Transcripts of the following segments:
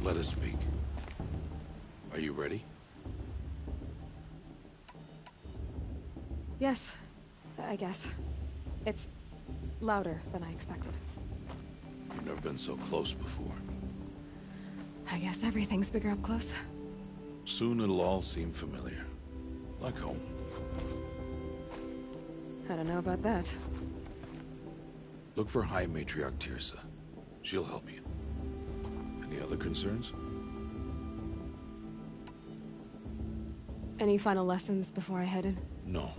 Let us speak. Are you ready? Yes, I guess. It's louder than I expected. You've never been so close before. I guess everything's bigger up close. Soon it'll all seem familiar. Like home. I don't know about that. Look for High Matriarch Teersa. She'll help you. Any other concerns? Any final lessons before I head in? No.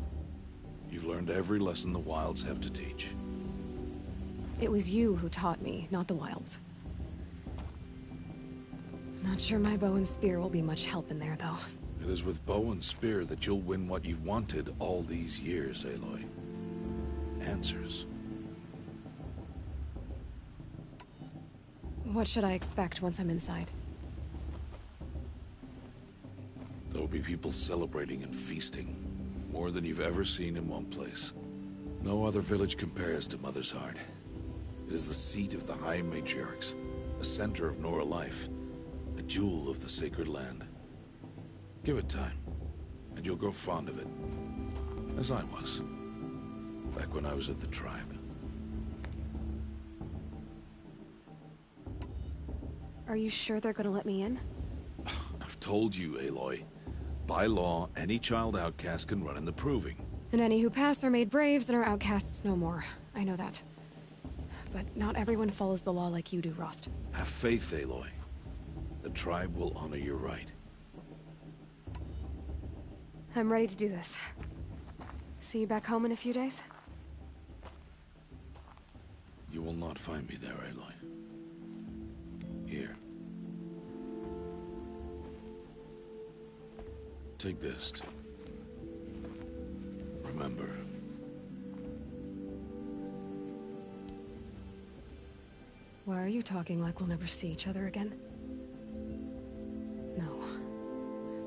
You've learned every lesson the Wilds have to teach. It was you who taught me, not the Wilds. Not sure my bow and spear will be much help in there, though. It is with bow and spear that you'll win what you've wanted all these years, Aloy. Answers. What should I expect once I'm inside? There will be people celebrating and feasting. More than you've ever seen in one place. No other village compares to Mother's Heart. It is the seat of the High Matriarchs, a center of Nora life, a jewel of the sacred land. Give it time, and you'll grow fond of it. As I was, back when I was of the tribe. Are you sure they're gonna let me in? I've told you, Aloy. By law, any child outcast can run in the Proving. And any who pass are made braves and are outcasts no more. I know that. But not everyone follows the law like you do, Rost. Have faith, Aloy. The tribe will honor your right. I'm ready to do this. See you back home in a few days? You will not find me there, Aloy. Here. Take this. Remember. Why are you talking like we'll never see each other again? No.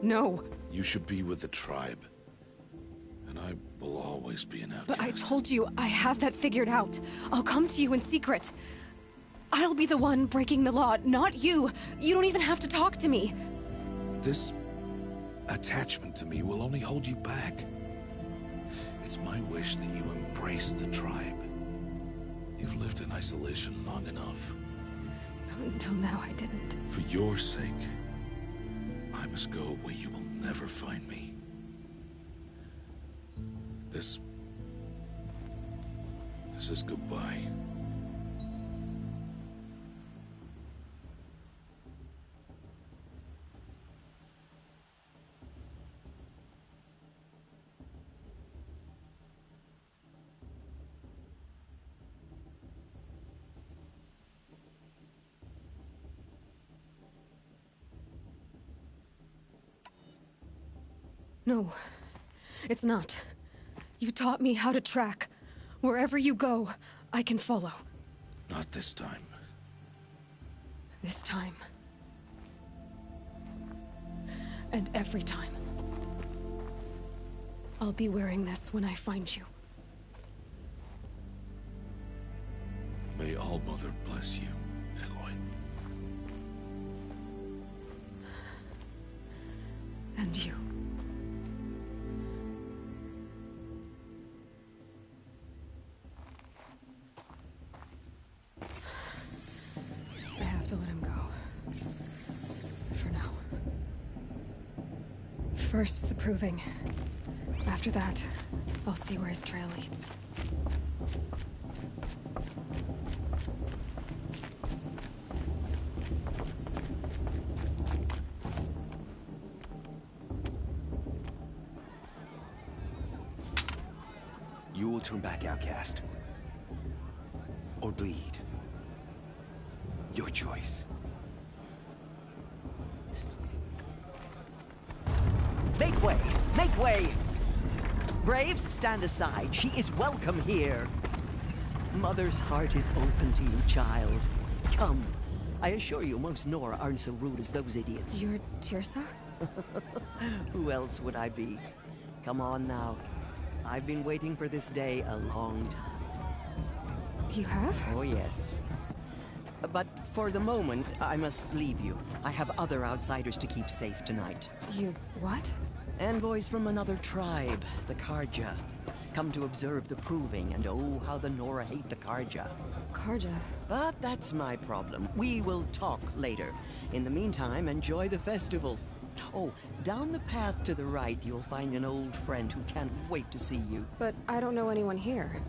No! You should be with the tribe. And I will always be an outcast. But I told you, I have that figured out. I'll come to you in secret. I'll be the one breaking the law, not you. You don't even have to talk to me. This attachment to me will only hold you back. It's my wish that you embrace the tribe. You've lived in isolation long enough. Until now, I didn't. For your sake, I must go where you will never find me. This is goodbye. No, it's not. You taught me how to track. Wherever you go, I can follow. Not this time. This time. And every time. I'll be wearing this when I find you. May All-Mother bless you, Aloy. And you. I have to let him go. For now. First, the Proving. After that, I'll see where his trail leads. You will turn back, outcast. Or bleed. Your choice. Make way! Make way! Braves, stand aside. She is welcome here. Mother's heart is open to you, child. Come. I assure you, most Nora aren't so rude as those idiots. You're Teersa? Who else would I be? Come on now. I've been waiting for this day a long time. You have? Oh yes. But for the moment, I must leave you. I have other outsiders to keep safe tonight. You... what? Envoys from another tribe, the Karja. Come to observe the proving, and oh, how the Nora hate the Karja. Karja. But that's my problem. We will talk later. In the meantime, enjoy the festival. Oh, down the path to the right, you'll find an old friend who can't wait to see you. But I don't know anyone here.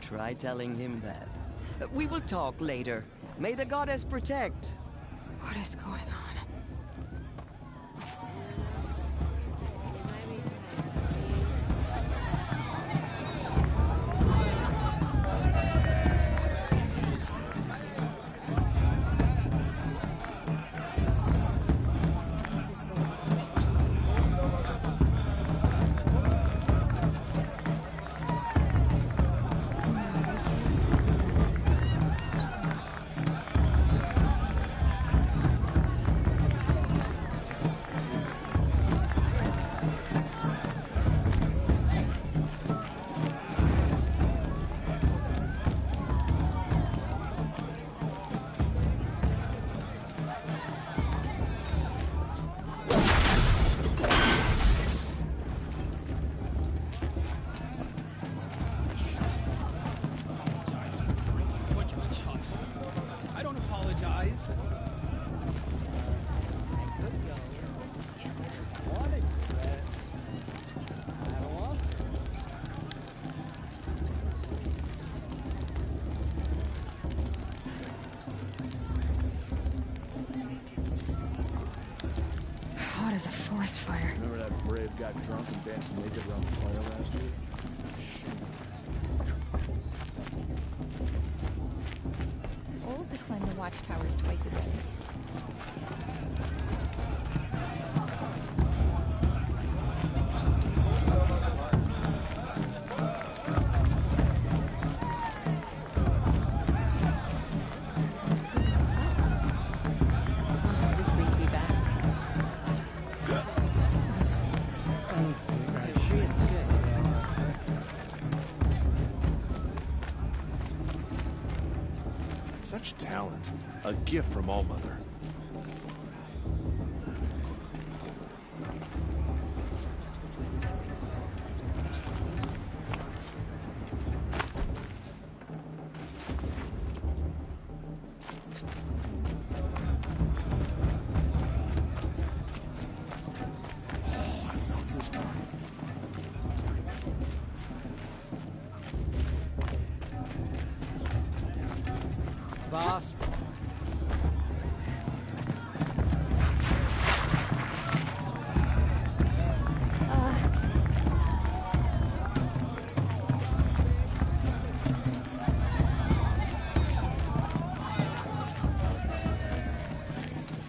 Try telling him that. We will talk later. May the goddess protect. What is going on? I don't apologize. Hot as a forest fire. Remember that brave got drunk and danced naked around the fire last year? Old to climb the watchtowers twice a day. This brings me back. Such talent. A gift from All-Mother. Boss.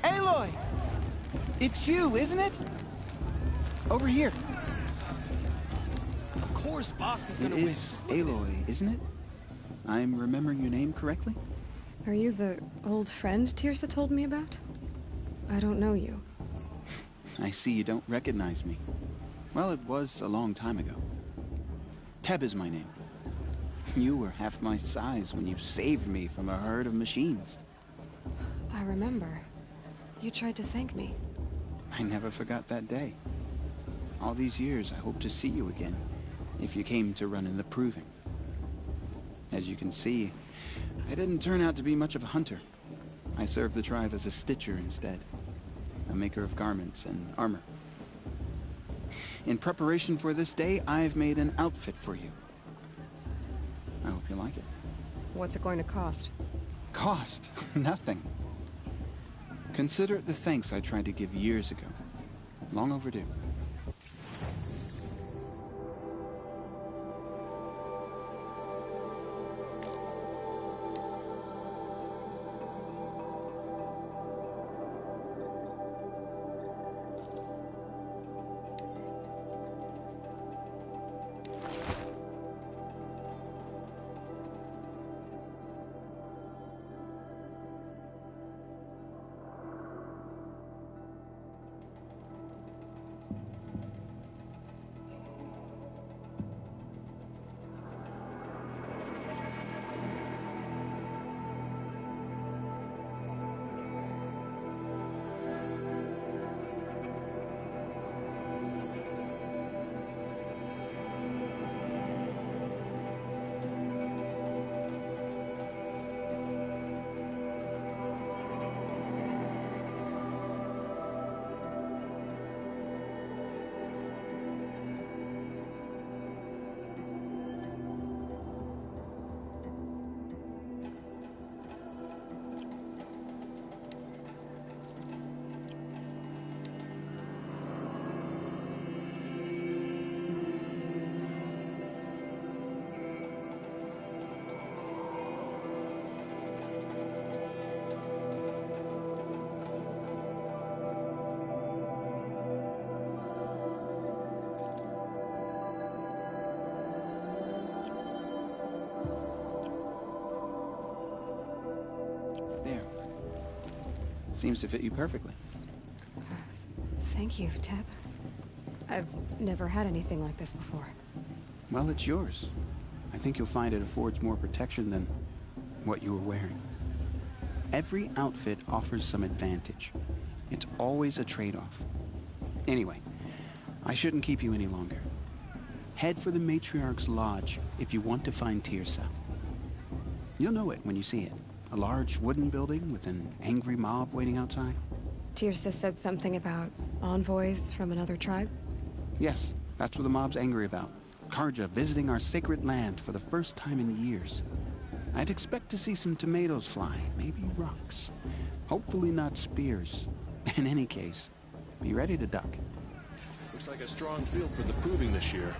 Aloy! It's you, isn't it? Over here. Of course, boss is It gonna win. is Aloy, isn't it? I'm remembering your name correctly? Are you the old friend Tirsa told me about? I don't know you. I see you don't recognize me. Well, it was a long time ago. Teb is my name. You were half my size when you saved me from a herd of machines. I remember. You tried to thank me. I never forgot that day. All these years, I hope to see you again, if you came to run in the Proving. As you can see, I didn't turn out to be much of a hunter. I served the tribe as a stitcher instead, a maker of garments and armor. In preparation for this day, I've made an outfit for you. I hope you like it. What's it going to cost? Cost? Nothing. Consider it the thanks I tried to give years ago. Long overdue. Seems to fit you perfectly. Thank you, Teb. I've never had anything like this before. Well, it's yours. I think you'll find it affords more protection than what you were wearing. Every outfit offers some advantage. It's always a trade-off. Anyway, I shouldn't keep you any longer. Head for the Matriarch's Lodge if you want to find Teersa. You'll know it when you see it. A large wooden building with an angry mob waiting outside. Teersa said something about envoys from another tribe? Yes, that's what the mob's angry about. Carja visiting our sacred land for the first time in years. I'd expect to see some tomatoes fly, maybe rocks. Hopefully not spears. In any case, be ready to duck. Looks like a strong field for the proving this year.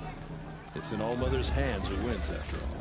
It's in All-Mother's hands who wins, after all.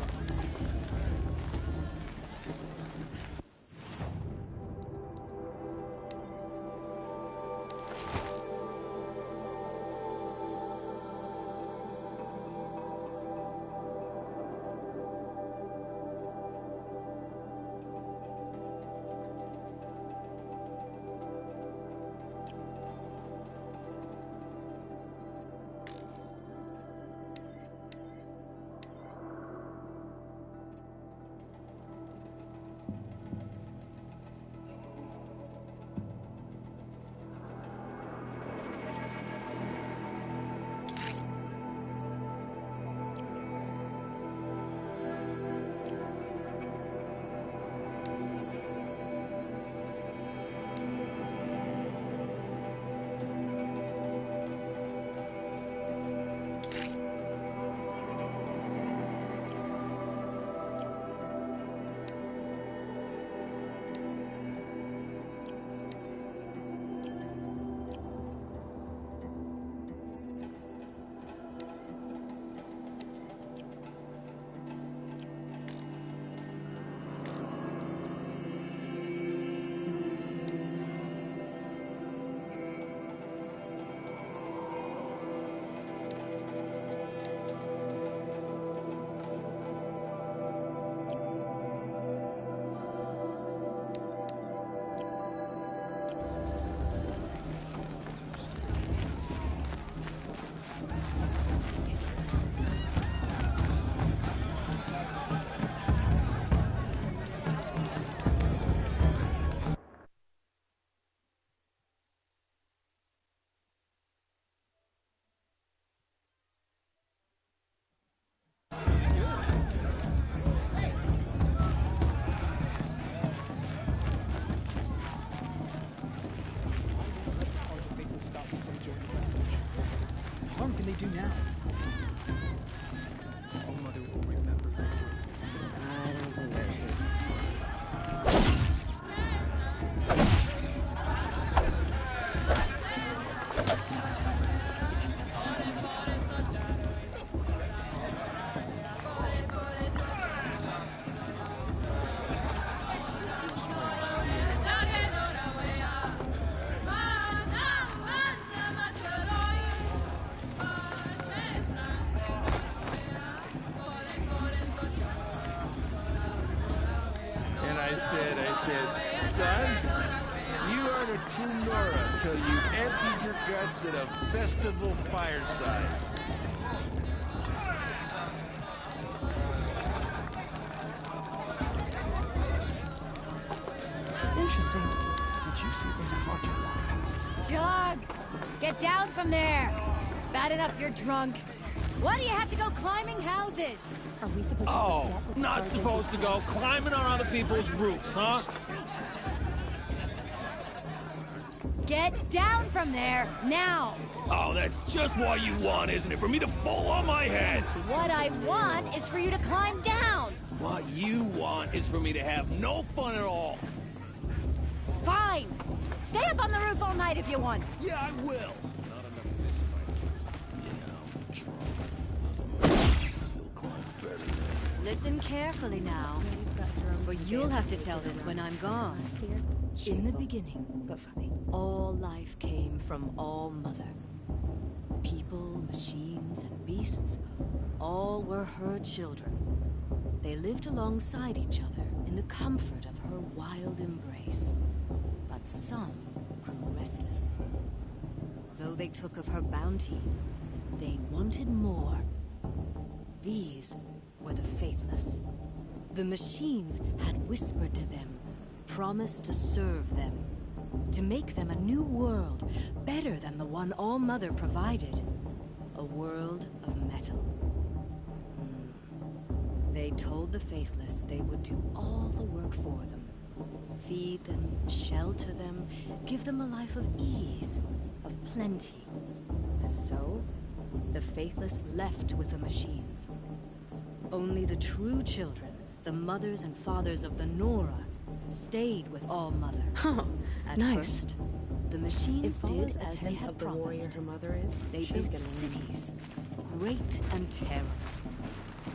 Son, you aren't a true Nora till you've emptied your guts at a festival fireside. Interesting. Did you see those Carja? Jog! Get down from there! Bad enough you're drunk. Why do you have to go climbing houses? Are we supposed to Oh, forget what the not Carja supposed to go climbing on other people's roofs, huh? Get down from there, now! Oh, that's just what you want, isn't it? For me to fall on my head! What I want is for you to climb down! What you want is for me to have no fun at all. Fine! Stay up on the roof all night if you want. Yeah, I will. Listen carefully now, for you'll have to tell this when I'm gone. In the beginning, but funny. all life came from All-Mother. People, machines, and beasts, all were her children. They lived alongside each other in the comfort of her wild embrace. But But some grew restless. Though they took of her bounty, they wanted more. These were the Faithless. The machines had whispered to them, promised to serve them, to make them a new world, better than the one All-Mother provided. A world of metal. They told the Faithless they would do all the work for them. Feed them, shelter them, give them a life of ease, of plenty. And so, the Faithless left with the machines. Only the true children, the mothers and fathers of the Nora, stayed with All-Mother. Huh, At nice. first, the machines did as they had the warrior promised. her mother is, They she's built gonna win. cities, great and terrible.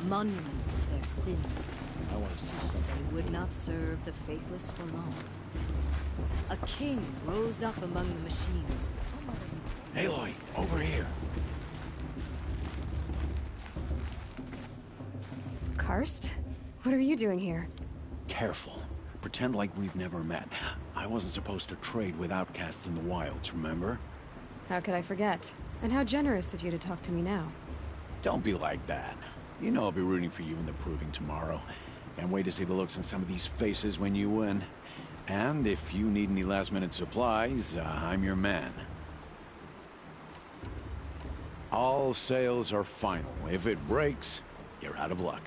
Monuments to their sins. I want to see something. They would not serve the Faithless for long. A king rose up among the machines. Aloy, over here. Karst? What are you doing here? Careful. Pretend like we've never met. I wasn't supposed to trade with outcasts in the wilds, remember? How could I forget? And how generous of you to talk to me now. Don't be like that. You know I'll be rooting for you in the proving tomorrow. Can't wait to see the looks on some of these faces when you win. And if you need any last-minute supplies, I'm your man. All sales are final. If it breaks, you're out of luck.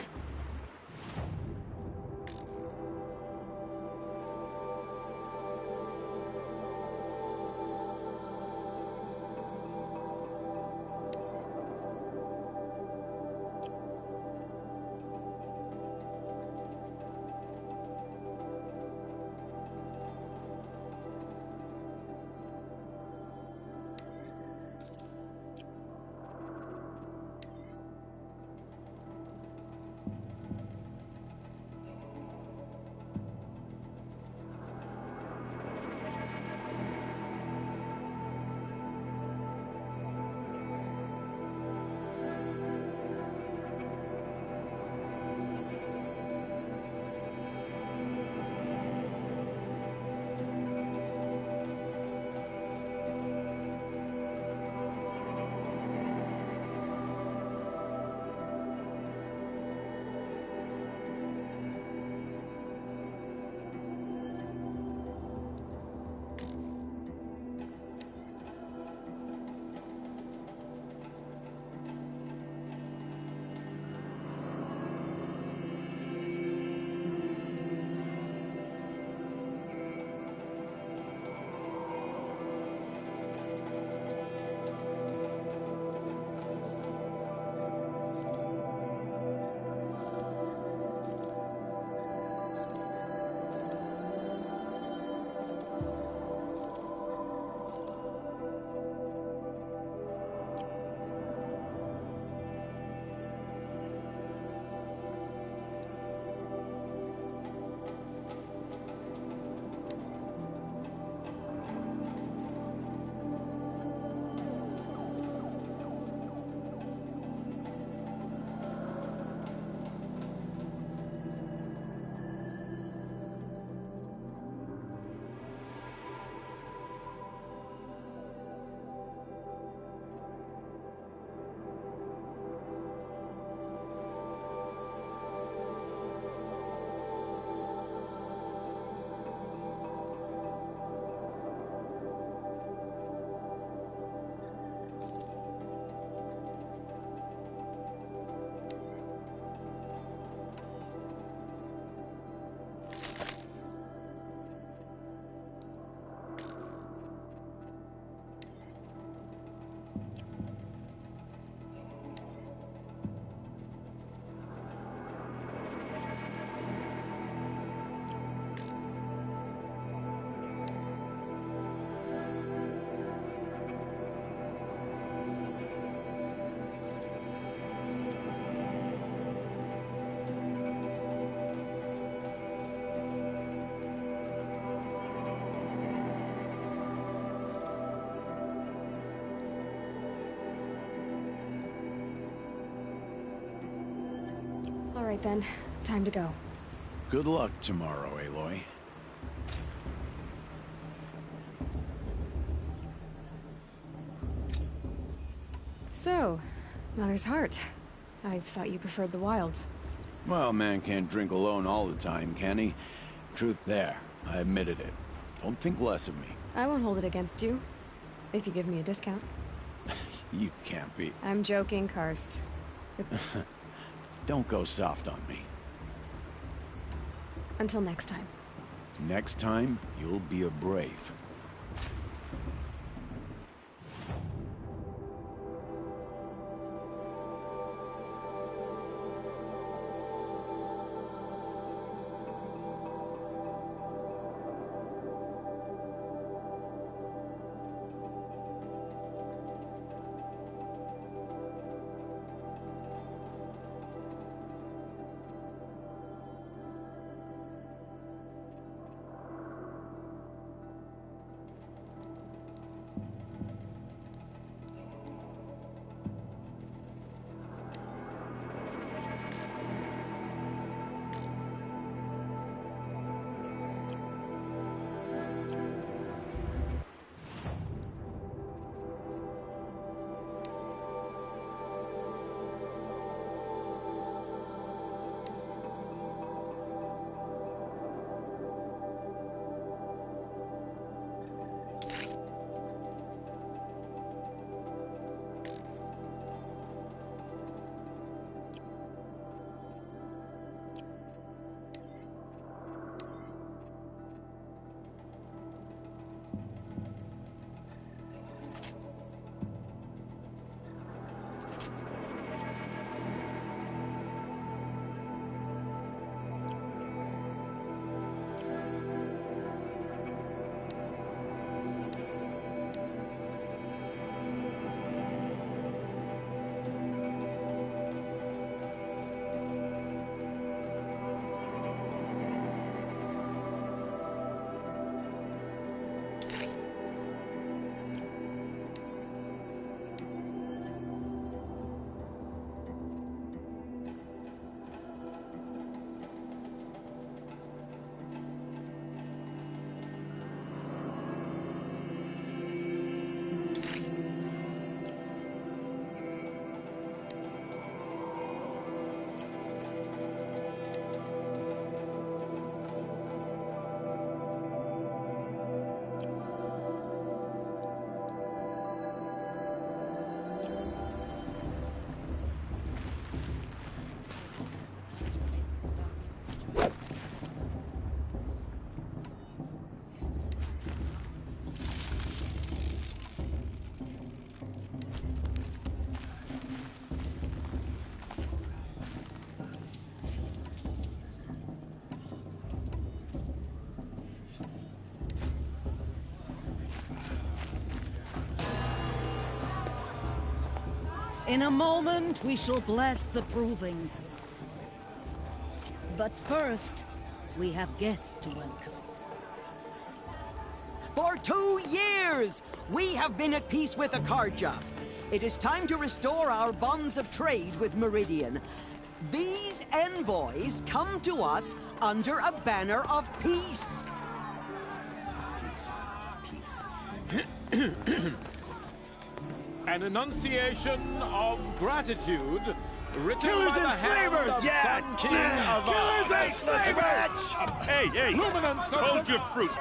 All right then, time to go. Good luck tomorrow, Aloy. So, Mother's Heart. I thought you preferred the wilds. Well, man can't drink alone all the time, can he? Truth there. I admitted it. Don't think less of me. I won't hold it against you. If you give me a discount. You can't be. I'm joking, Karst. Don't go soft on me. Until next time. Next time, you'll be a brave. In a moment, we shall bless the proving. But first, we have guests to welcome. For 2 years, we have been at peace with Akarja. It is time to restore our bonds of trade with Meridian. These envoys come to us under a banner of peace. An enunciation of gratitude written Killers by the and hand slavers! of Yeah! Sun King of Killers and slavers! Hey, hey! Luminance of Hold the- your fruit,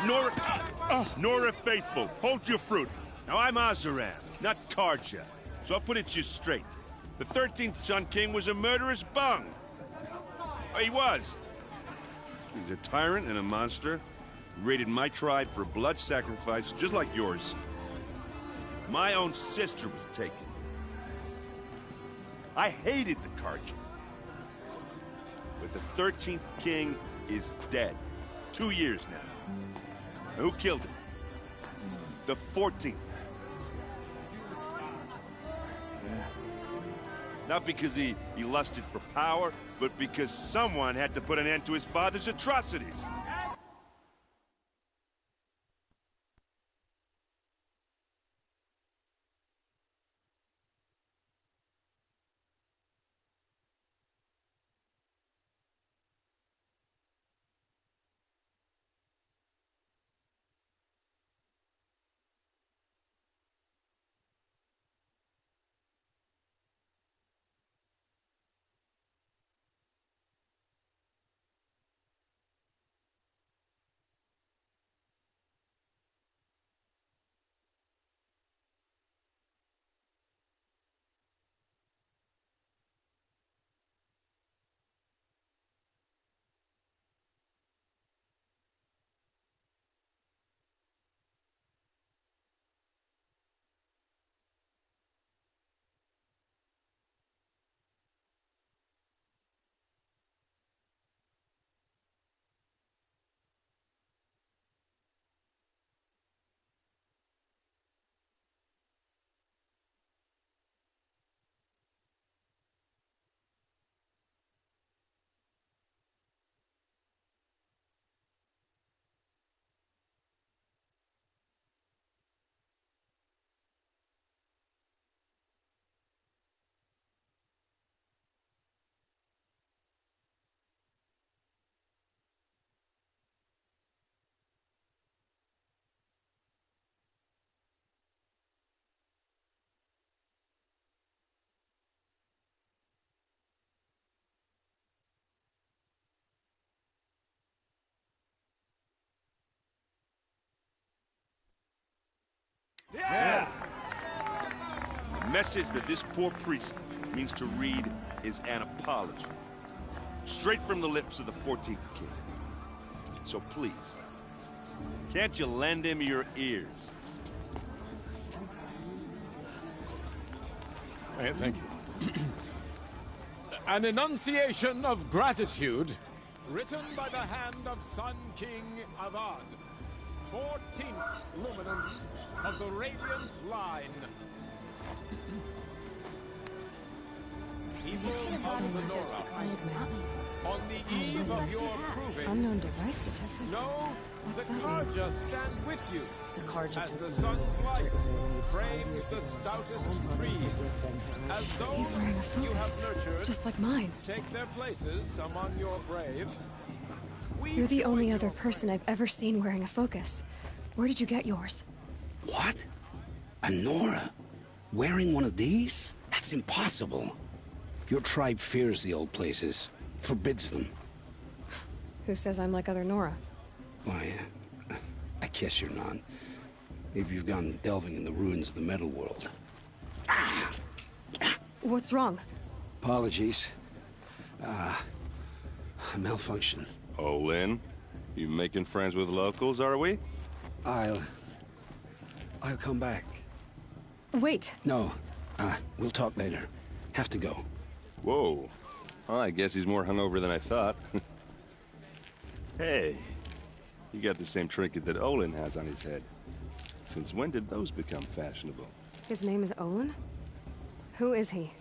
Nora Faithful. Hold your fruit. Now, I'm Azaran, not Karja. So I'll put it to you straight. The 13th Sun King was a murderous bung. Oh, he was. He's a tyrant and a monster. Raided my tribe for blood sacrifice, just like yours. My own sister was taken. I hated the Karja. But the 13th king is dead. 2 years now. And who killed him? The 14th. Not because he lusted for power, but because someone had to put an end to his father's atrocities. The message that this poor priest means to read is an apology. Straight from the lips of the 14th king. So please, can't you lend him your ears? Thank you. An enunciation of gratitude, written by the hand of Sun King Avad, 14th luminance of the Radiant Line. People of the Nora, on the eve of your proving, Unknown device detected. know the that mean? Carja stand with you. The Carja as took the me sun's as a light frames the stoutest trees. As He's those wearing a you have focus, nurtured just like mine. take their places among your braves. You're the only other person I've ever seen wearing a focus. Where did you get yours? What? A Nora? Wearing one of these? That's impossible. Your tribe fears the old places, forbids them. Who says I'm like other Nora? Why, I guess you're not. If you've gone delving in the ruins of the metal world. What's wrong? Apologies. A malfunction. Olin, you making friends with locals, are we? I'll come back. Wait. No, we'll talk later. Have to go. Whoa. Well, I guess he's more hungover than I thought. Hey, you got the same trinket that Olin has on his head. Since when did those become fashionable? His name is Olin? Who is he?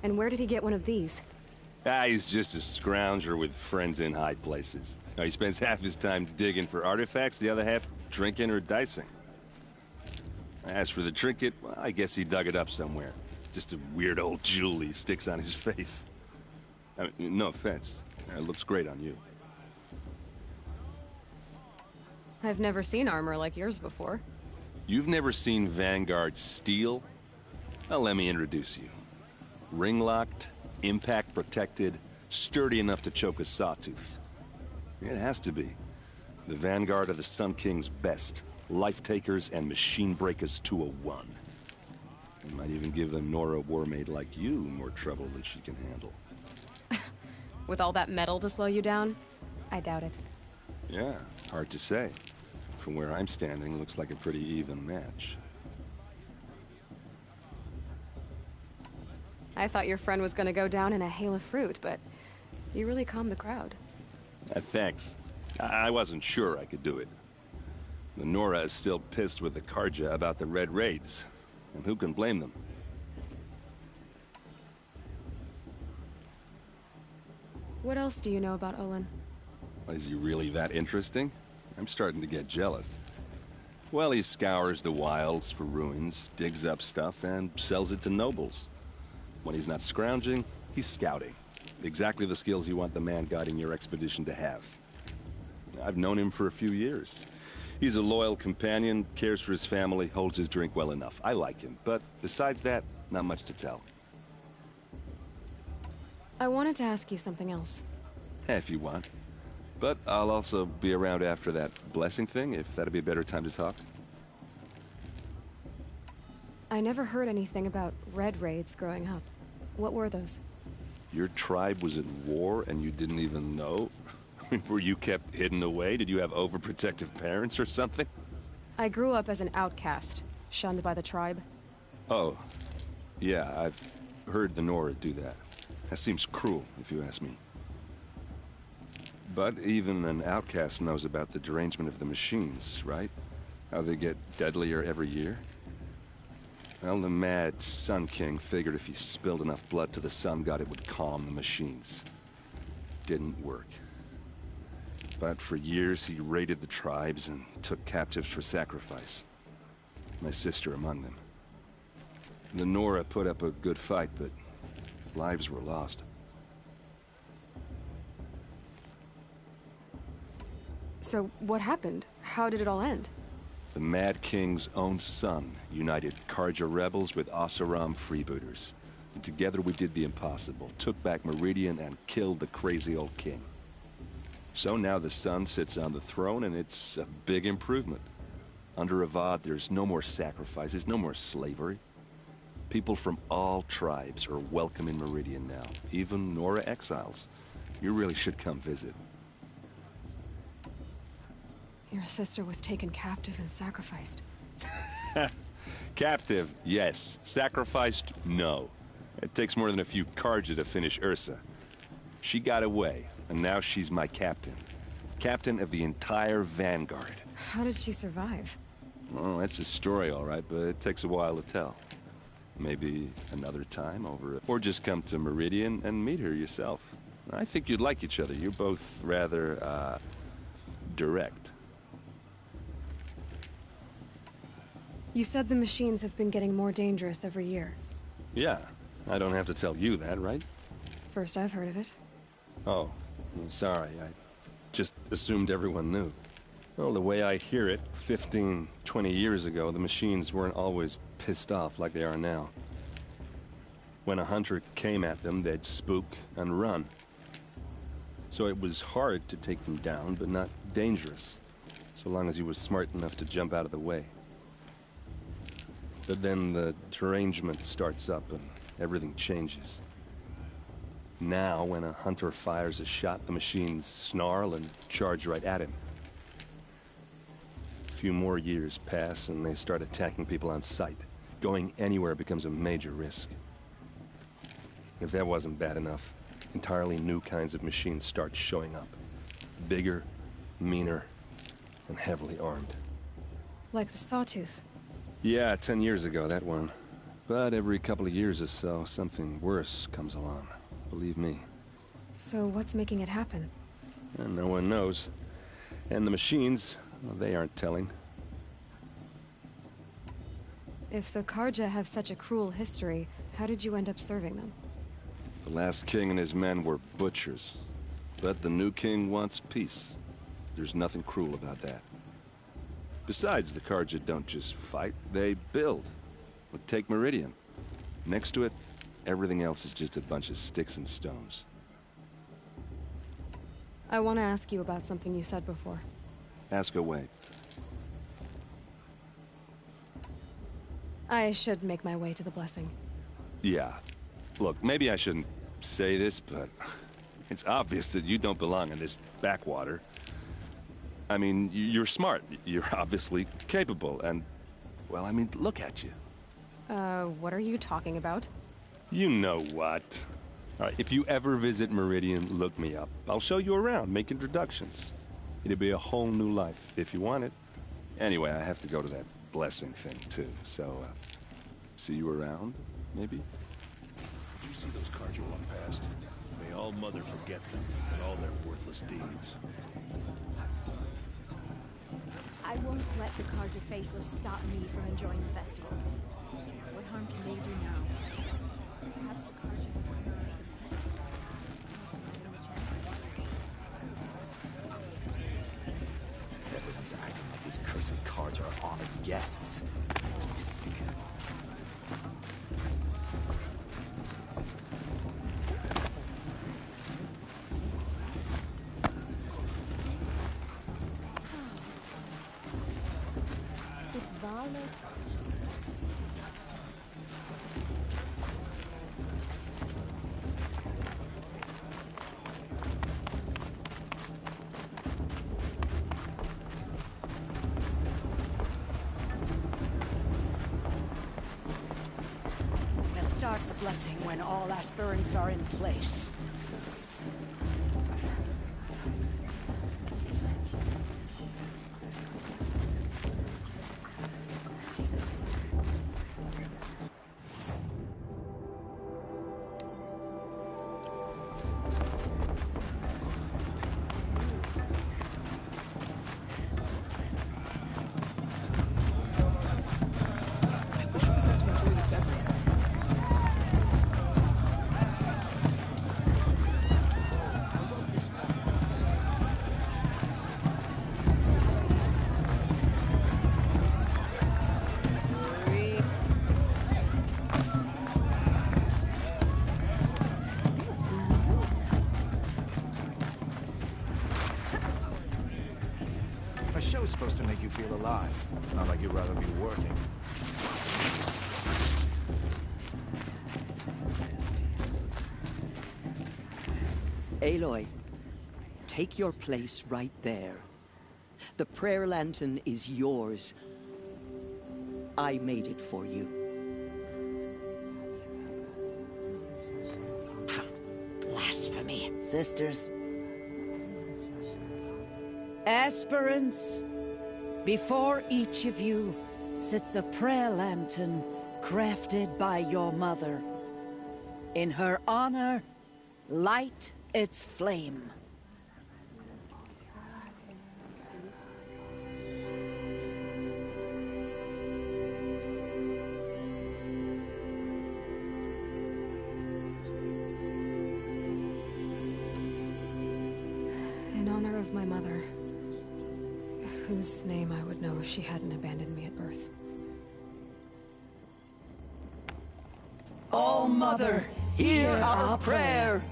And where did he get one of these? He's just a scrounger with friends in high places. Now, he spends half his time digging for artifacts, the other half drinking or dicing. As for the trinket, well, I guess he dug it up somewhere. Just a weird old jewel he sticks on his face. I mean, no offense. It looks great on you. I've never seen armor like yours before. You've never seen Vanguard steel? Well, let me introduce you. Ring-locked, impact-protected, sturdy enough to choke a sawtooth. It has to be. The Vanguard of the Sun King's best. Life-takers and machine-breakers to a one. It might even give a Nora warmaid like you more trouble than she can handle. With all that metal to slow you down? I doubt it. Yeah, hard to say. From where I'm standing, looks like a pretty even match. I thought your friend was gonna go down in a hail of fruit, but you really calmed the crowd. Thanks. I wasn't sure I could do it. The Nora is still pissed with the Carja about the Red Raids. And who can blame them? What else do you know about Olin? Is he really that interesting? I'm starting to get jealous. Well, he scours the wilds for ruins, digs up stuff, and sells it to nobles. When he's not scrounging, he's scouting. Exactly the skills you want the man guiding your expedition to have. I've known him for a few years. He's a loyal companion, cares for his family, holds his drink well enough. I like him, but besides that, not much to tell. I wanted to ask you something else. If you want. But I'll also be around after that blessing thing, if that'd be a better time to talk. I never heard anything about Red Raids growing up. What were those? Your tribe was at war and you didn't even know? Were you kept hidden away? Did you have overprotective parents or something? I grew up as an outcast, shunned by the tribe. Oh, yeah, I've heard the Nora do that. That seems cruel, if you ask me. But even an outcast knows about the derangement of the machines, right? How they get deadlier every year? Well, the mad Sun King figured if he spilled enough blood to the Sun God, it would calm the machines. Didn't work. But for years, he raided the tribes and took captives for sacrifice. My sister among them. The Nora put up a good fight, but lives were lost. So, what happened? How did it all end? The Mad King's own son united Carja rebels with Oseram freebooters. And together we did the impossible, took back Meridian and killed the crazy old king. So now the son sits on the throne, and it's a big improvement. Under Avad, there's no more sacrifices, no more slavery. People from all tribes are welcome in Meridian now, even Nora exiles. You really should come visit. Your sister was taken captive and sacrificed. Captive, yes. Sacrificed, no. It takes more than a few Carja to finish Ursa. She got away, and now she's my captain. Captain of the entire Vanguard. How did she survive? Well, that's a story, all right, but it takes a while to tell. Maybe another time over... Or just come to Meridian and meet her yourself. I think you'd like each other. You're both rather, direct. You said the machines have been getting more dangerous every year. Yeah, I don't have to tell you that, right? First I've heard of it. Oh, sorry. I just assumed everyone knew. Well, the way I hear it, 15, 20 years ago, the machines weren't always pissed off like they are now. When a hunter came at them, they'd spook and run. So it was hard to take them down, but not dangerous, so long as he was smart enough to jump out of the way. But then the derangement starts up and everything changes. Now, when a hunter fires a shot, the machines snarl and charge right at him. A few more years pass and they start attacking people on sight. Going anywhere becomes a major risk. If that wasn't bad enough, entirely new kinds of machines start showing up. Bigger, meaner, and heavily armed. Like the Sawtooth. Yeah, 10 years ago, that one. But every couple of years or so, something worse comes along. Believe me. So what's making it happen? And no one knows. And the machines, well, they aren't telling. If the Carja have such a cruel history, how did you end up serving them? The last king and his men were butchers. But the new king wants peace. There's nothing cruel about that. Besides, the Carja don't just fight, they build. But take Meridian. Next to it, everything else is just a bunch of sticks and stones. I want to ask you about something you said before. Ask away. I should make my way to the blessing. Yeah. Look, maybe I shouldn't say this, but it's obvious that you don't belong in this backwater. I mean, you're smart. You're obviously capable, and... well, I mean, look at you. What are you talking about? You know what. All right, if you ever visit Meridian, look me up. I'll show you around, make introductions. It'll be a whole new life, if you want it. Anyway, I have to go to that blessing thing, too, so, see you around, maybe? You see those Carja walk past? May all Mother forget them and all their worthless deeds. I won't let the Carja faithless stop me from enjoying the festival. What harm can they do now? Perhaps the Carja finds me the best. Everyone's acting like these cursed Carja are honored guests. Makes me sick. Start the blessing when all aspirants are in place. A show's supposed to make you feel alive, not like you'd rather be working. Aloy, take your place right there. The prayer lantern is yours. I made it for you. Blasphemy, sisters. Aspirants, before each of you sits a prayer lantern crafted by your mother. In her honor, light its flame. In honor of my mother, whose name I would know if she hadn't abandoned me at birth. All Mother, hear our prayer.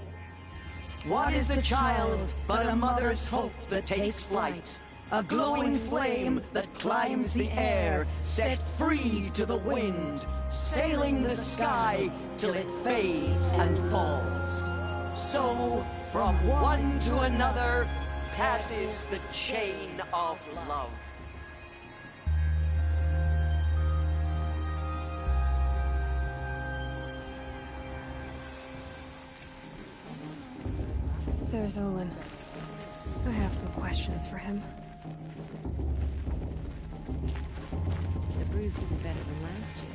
What is the child but a mother's hope that takes flight? A glowing flame that climbs the air, set free to the wind, sailing the sky till it fades and falls. So, from one to another, passes the chain of love. There's Olin. I have some questions for him. The brew's getting better than last year.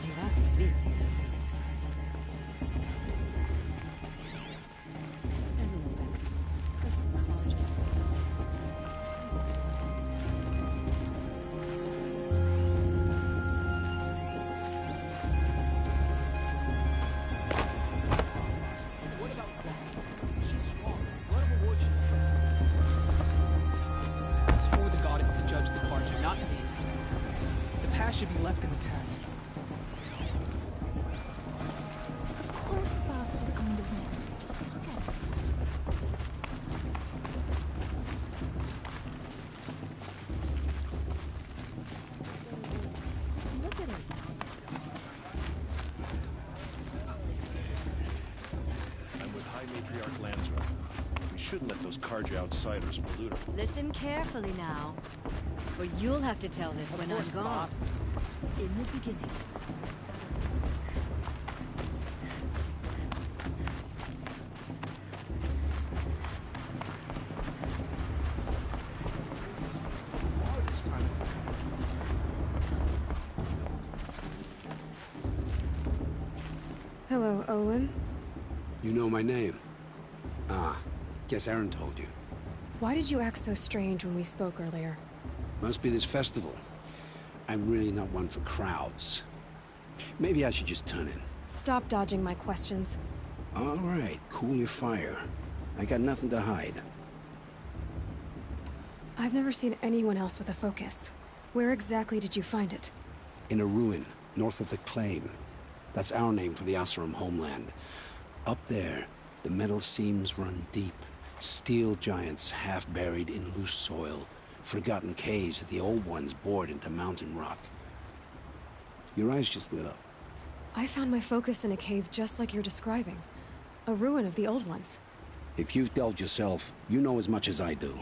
Well, that's a feat. Everyone's acting. Chris and college. Should be left in the past. Of course Bast is going to win. Just look at it. Look at it. I'm with High Matriarch Lansra. We shouldn't let those Carja outsiders pollute her. Listen carefully now, for you'll have to tell this when I'm gone. In the beginning. Hello, Olin. You know my name? Ah, guess Aaron told you. Why did you act so strange when we spoke earlier? Must be this festival. I'm really not one for crowds. Maybe I should just turn in. Stop dodging my questions. All right, cool your fire. I got nothing to hide. I've never seen anyone else with a focus. Where exactly did you find it? In a ruin, north of the Claim. That's our name for the Oseram homeland. Up there, the metal seams run deep. Steel giants half buried in loose soil. Forgotten caves that the old ones bored into mountain rock. Your eyes just lit up. I found my focus in a cave just like you're describing. A ruin of the old ones. If you've delved yourself, you know as much as I do.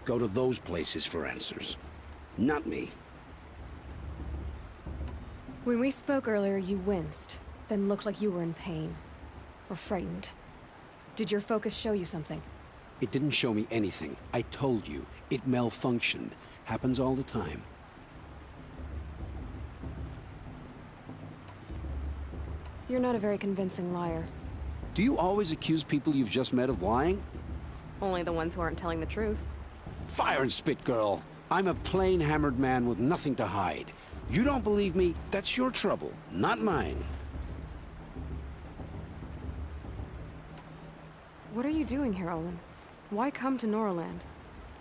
Go to those places for answers. Not me. When we spoke earlier, you winced, then looked like you were in pain. Or frightened. Did your focus show you something? It didn't show me anything. I told you. It malfunctioned. Happens all the time. You're not a very convincing liar. Do you always accuse people you've just met of lying? Only the ones who aren't telling the truth. Fire and spit, girl. I'm a plain hammered man with nothing to hide. You don't believe me, that's your trouble, not mine. What are you doing here, Olin? Why come to Noraland?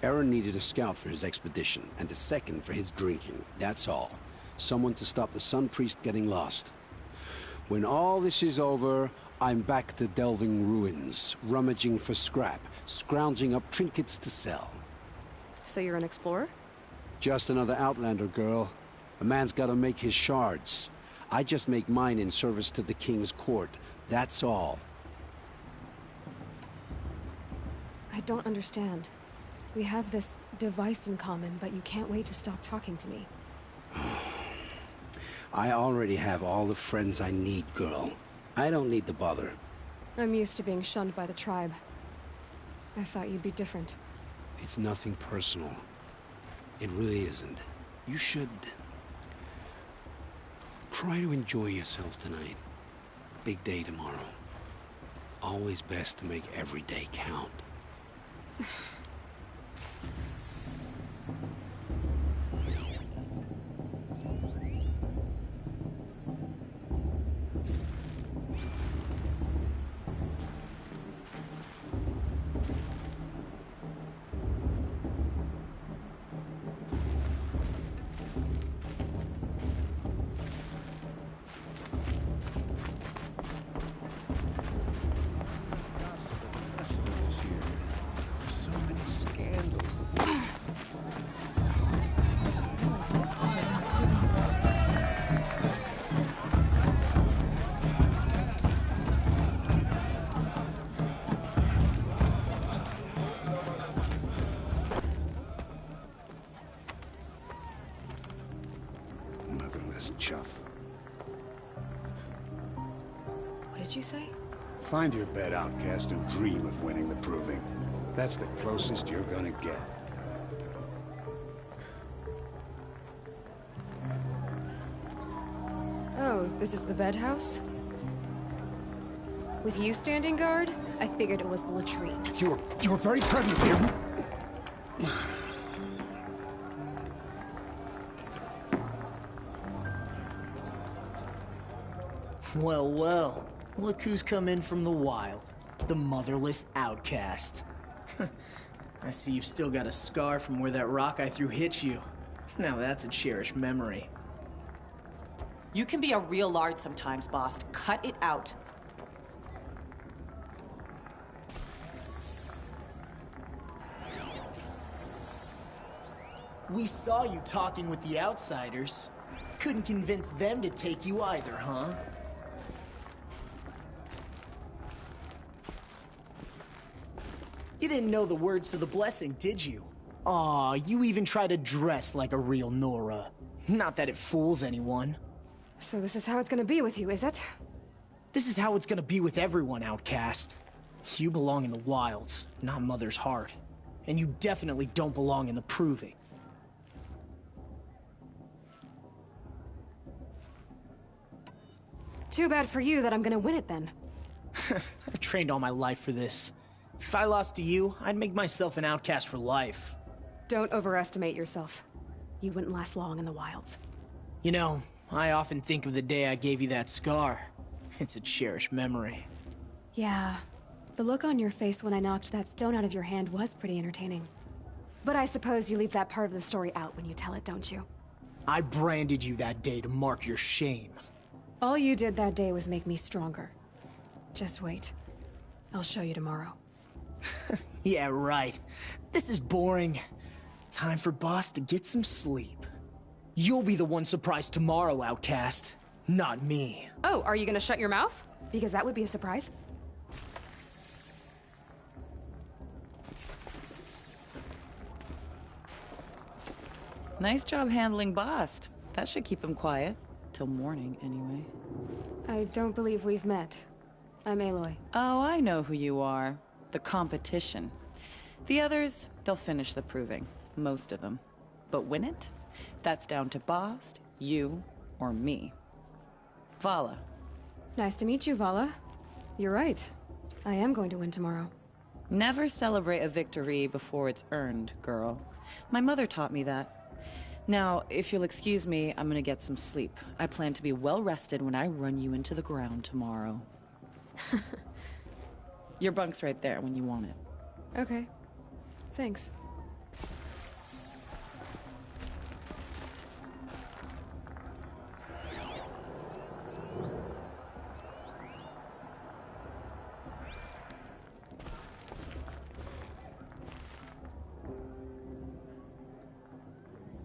Aaron needed a scout for his expedition, and a second for his drinking, that's all. Someone to stop the Sun Priest getting lost. When all this is over, I'm back to delving ruins, rummaging for scrap, scrounging up trinkets to sell. So you're an explorer? Just another Outlander, girl. A man's gotta make his shards. I just make mine in service to the King's court, that's all. don't understand. We have this device in common, but you can't wait to stop talking to me. I already have all the friends I need, girl. I don't need the bother. I'm used to being shunned by the tribe. I thought you'd be different. It's nothing personal. It really isn't. You should... try to enjoy yourself tonight. Big day tomorrow. Always best to make every day count. Chuff. What did you say? Find your bed, outcast, and dream of winning the proving. That's the closest you're gonna get. Oh, this is the bed house? With you standing guard, I figured it was the latrine. Your very presence here... Well, well. Look who's come in from the wild. The motherless outcast. I see you've still got a scar from where that rock I threw hit you. Now that's a cherished memory. You can be a real lard sometimes, boss. Cut it out. We saw you talking with the outsiders. Couldn't convince them to take you either, huh? You didn't know the words to the blessing, did you? Aw, you even try to dress like a real Nora. Not that it fools anyone. So this is how it's gonna be with you, is it? This is how it's gonna be with everyone, outcast. You belong in the wilds, not Mother's Heart. And you definitely don't belong in the Proving. Too bad for you that I'm gonna win it then. I've trained all my life for this. If I lost to you, I'd make myself an outcast for life. Don't overestimate yourself. You wouldn't last long in the wilds. You know, I often think of the day I gave you that scar. It's a cherished memory. Yeah. The look on your face when I knocked that stone out of your hand was pretty entertaining. But I suppose you leave that part of the story out when you tell it, don't you? I branded you that day to mark your shame. All you did that day was make me stronger. Just wait. I'll show you tomorrow. Yeah, right. This is boring. Time for Boss to get some sleep. You'll be the one surprised tomorrow, outcast. Not me. Oh, are you gonna shut your mouth? Because that would be a surprise. Nice job handling Bast. That should keep him quiet. Till morning, anyway. I don't believe we've met. I'm Aloy. Oh, I know who you are. The competition. The others, they'll finish the proving. Most of them. But win it? That's down to Bast, you, or me. Vala. Nice to meet you, Vala. You're right. I am going to win tomorrow. Never celebrate a victory before it's earned, girl. My mother taught me that. Now, if you'll excuse me, I'm gonna get some sleep. I plan to be well rested when I run you into the ground tomorrow. Your bunk's right there when you want it. Okay. Thanks.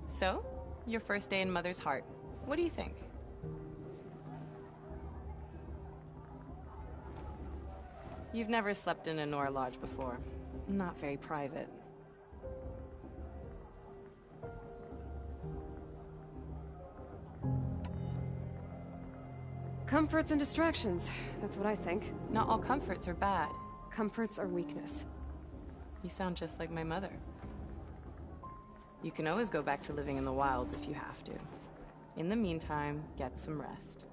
So, your first day in Mother's Heart. What do you think? You've never slept in a Nora Lodge before. not very private. Comforts and distractions. That's what I think. Not all comforts are bad. Comforts are weakness. You sound just like my mother. You can always go back to living in the wilds if you have to. In the meantime, get some rest.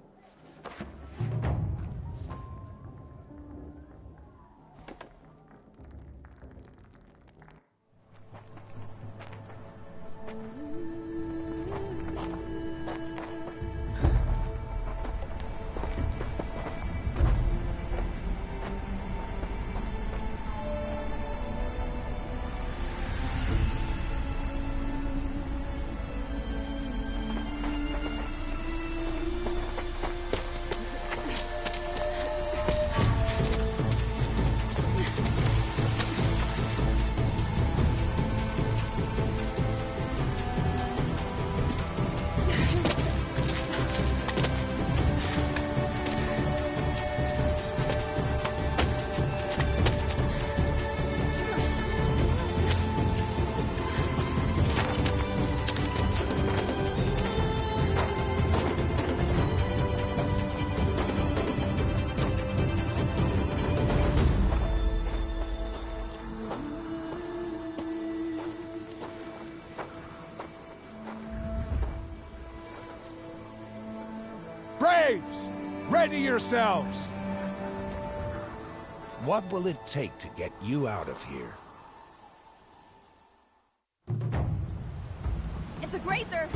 Braves! Ready yourselves! What will it take to get you out of here? It's a grazer!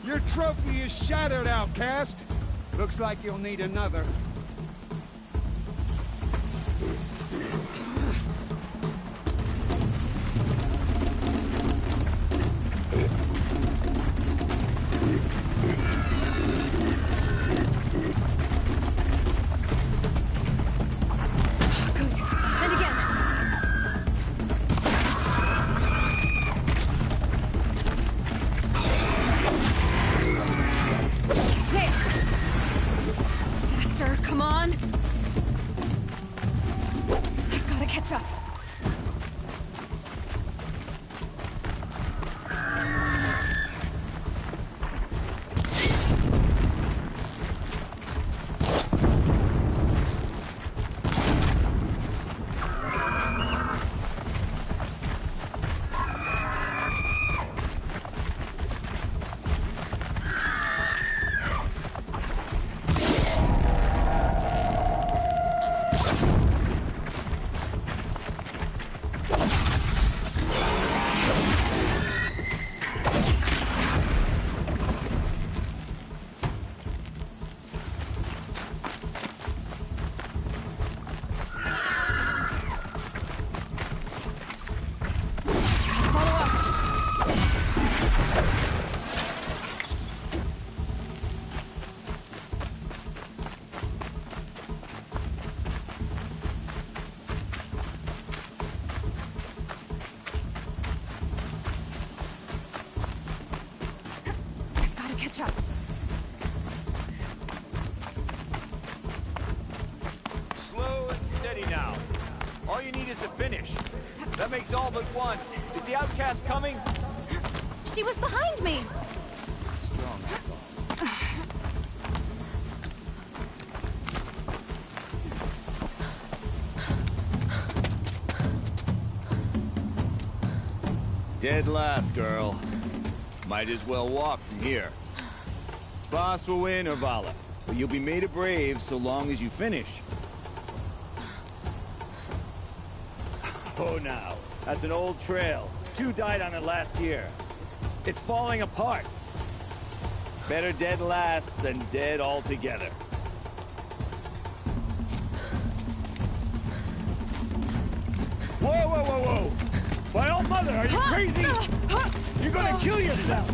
Your trophy is shattered, outcast. Looks like you'll need another. Slow and steady now. All you need is to finish. That makes all but one. Is the outcast coming? She was behind me! Dead last, girl. Might as well walk from here. Boss will win, or Vala, but you'll be made a brave so long as you finish. Oh, now. That's an old trail. 2 died on it last year. It's falling apart. Better dead last than dead altogether. Mother, are you crazy? You're gonna kill yourself!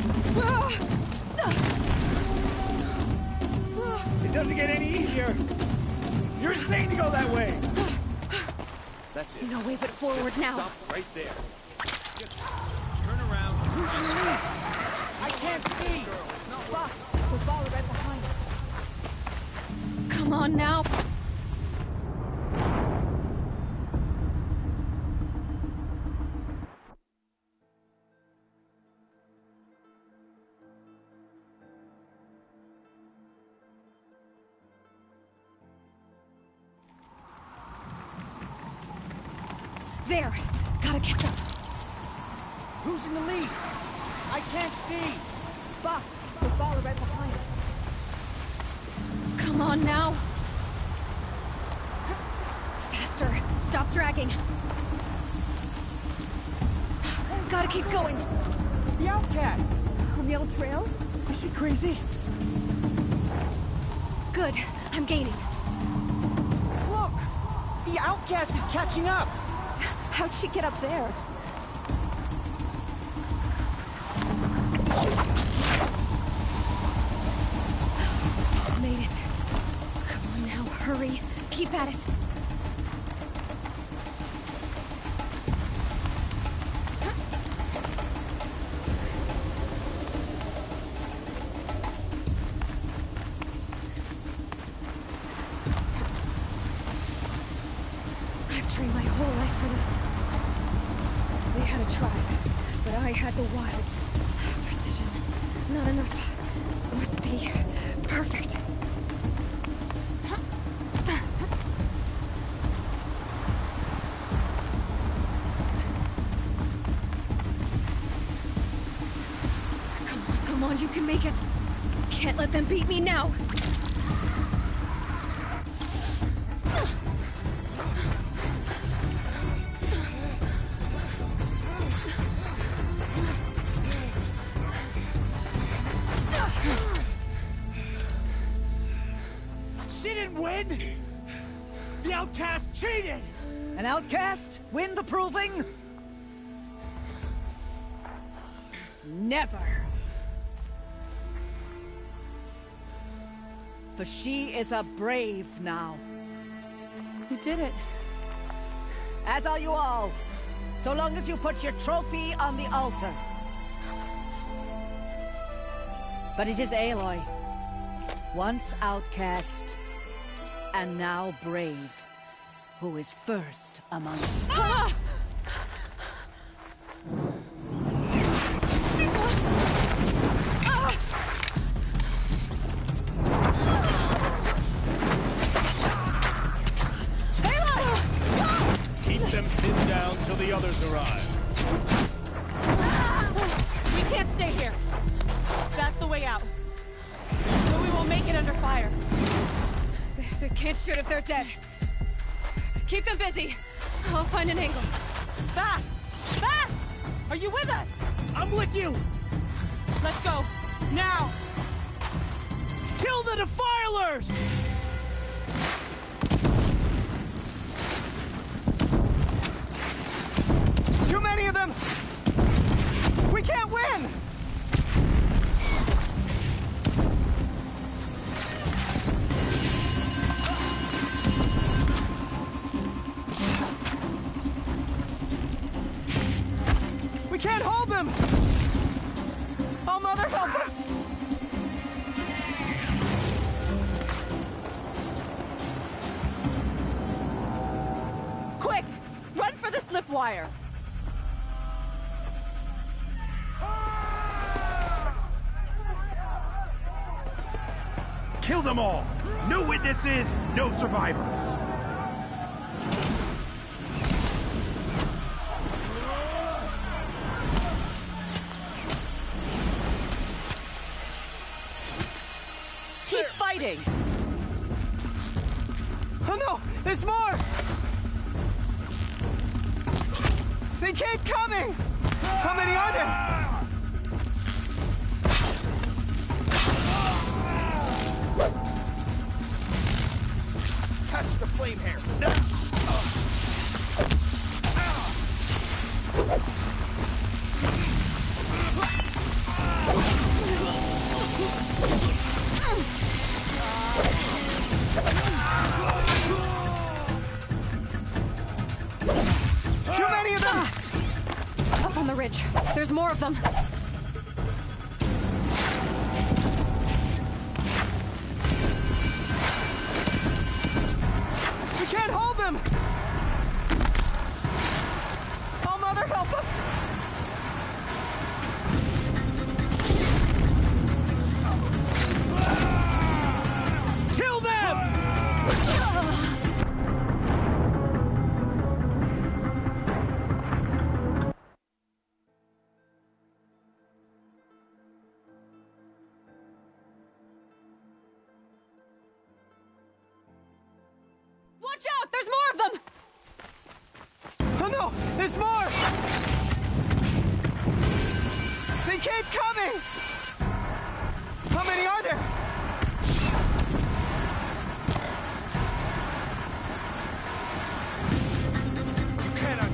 It doesn't get any easier! You're insane to go that way! That's it. No way but forward Just now. Stop right there. Just turn around. I can't see! Boss, we'll follow right behind us. Come on now. There! Gotta catch up! Who's in the lead? I can't see! Boss, we'll follow right behind us. Come on now! Faster! Stop dragging! Gotta keep going! The outcast! On the old trail? Is she crazy? Good. I'm gaining. Look! The outcast is catching up! How'd she get up there? Made it. Come on now, hurry. Keep at it. I've trained my whole life for this. They had a tribe, but I had the wilds. Precision. Not enough. Must be perfect. Come on, you can make it. Can't let them beat me now. She didn't win! The outcast cheated! An outcast? Win the proving? Never! For she is a brave now. You did it. As are you all. So long as you put your trophy on the altar. But it is Aloy. Once outcast, and now brave, who is first among us. Ah! Keep them pinned down till the others arrive. We can't stay here. That's the way out. But we won't make it under fire. They can't shoot if they're dead. Keep them busy. I'll find an angle. Fast! Fast! Are you with us? I'm with you! Let's go. Now! Kill the Defilers! Too many of them! We can't win! We can't hold them! Oh, Mother, help us! Quick! Run for the slip wire! Kill them all! No witnesses, no survivors! Keep fighting! Oh no! There's more! They keep coming! How many are there? Catch the flame hair! bridge. There's more of them. We can't hold them! Oh, Mother, help us! Kill them! Watch out! There's more of them! Oh no! There's more! They keep coming! How many are there? You cannot...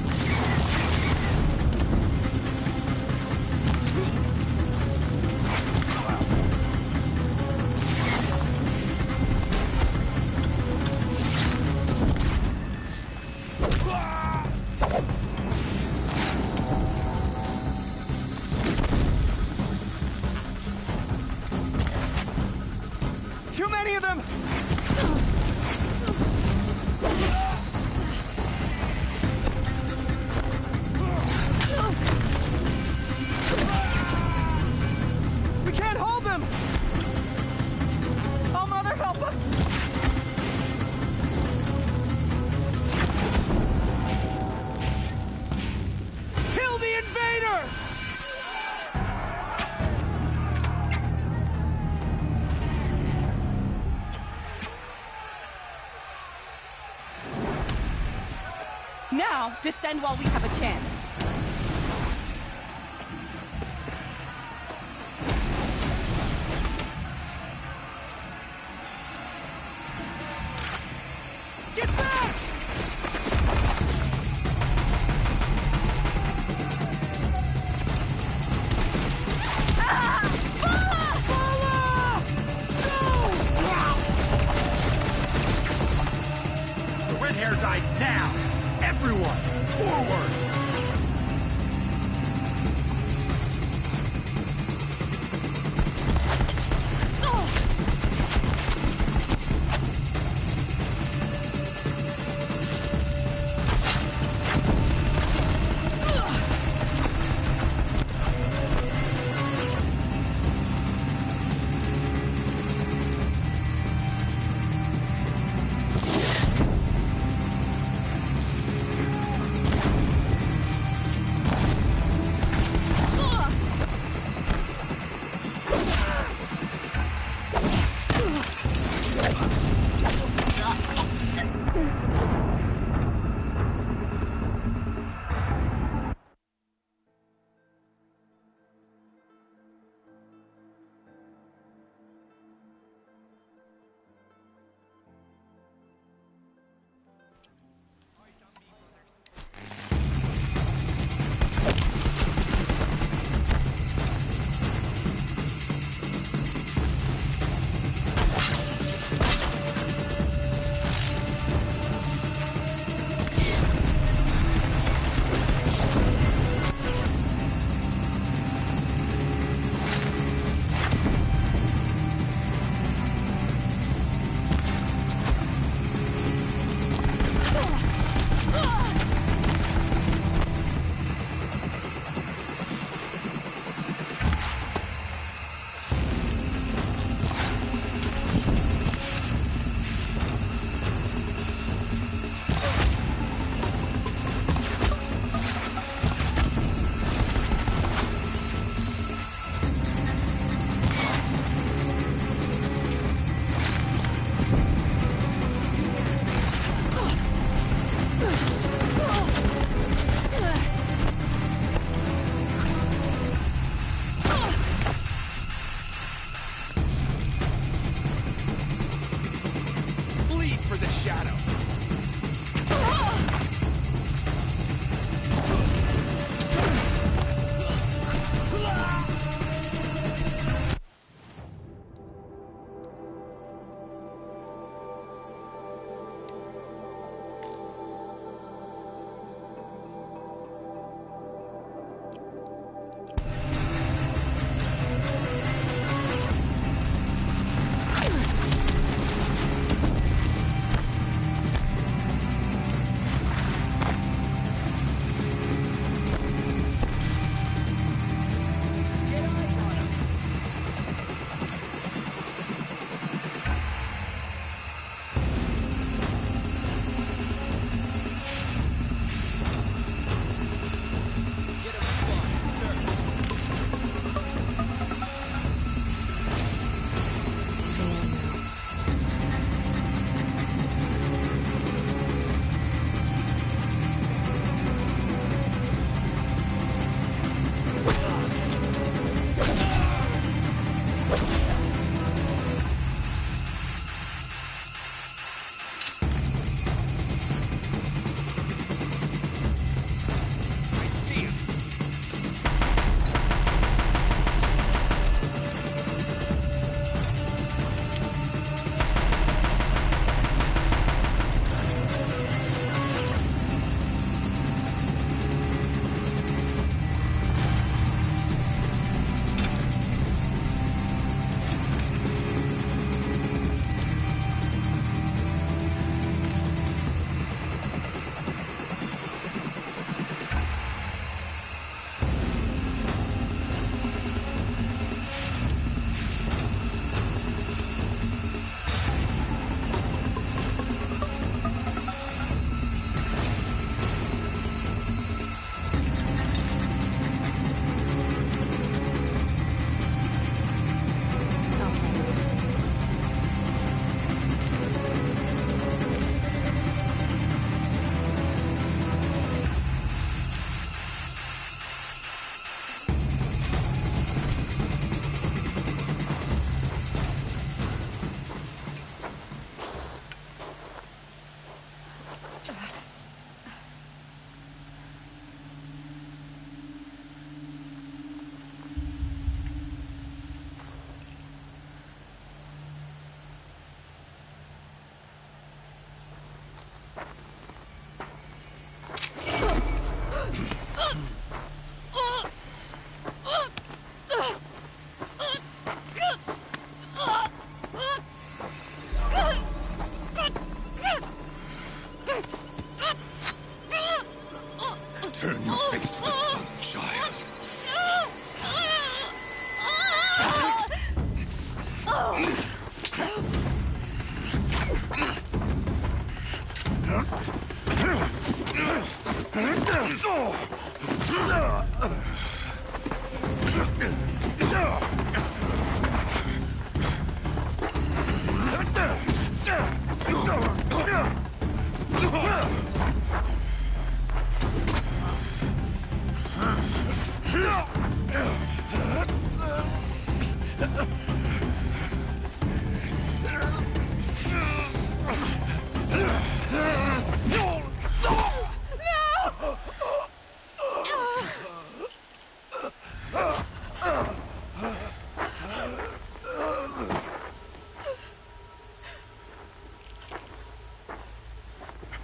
Too many of them! We can't hold them! Oh, Mother, help us! Kill the invaders! Now, descend while we have a chance. Get back! The red hair dies now! Everyone, forward! Turn your face to the sun, child.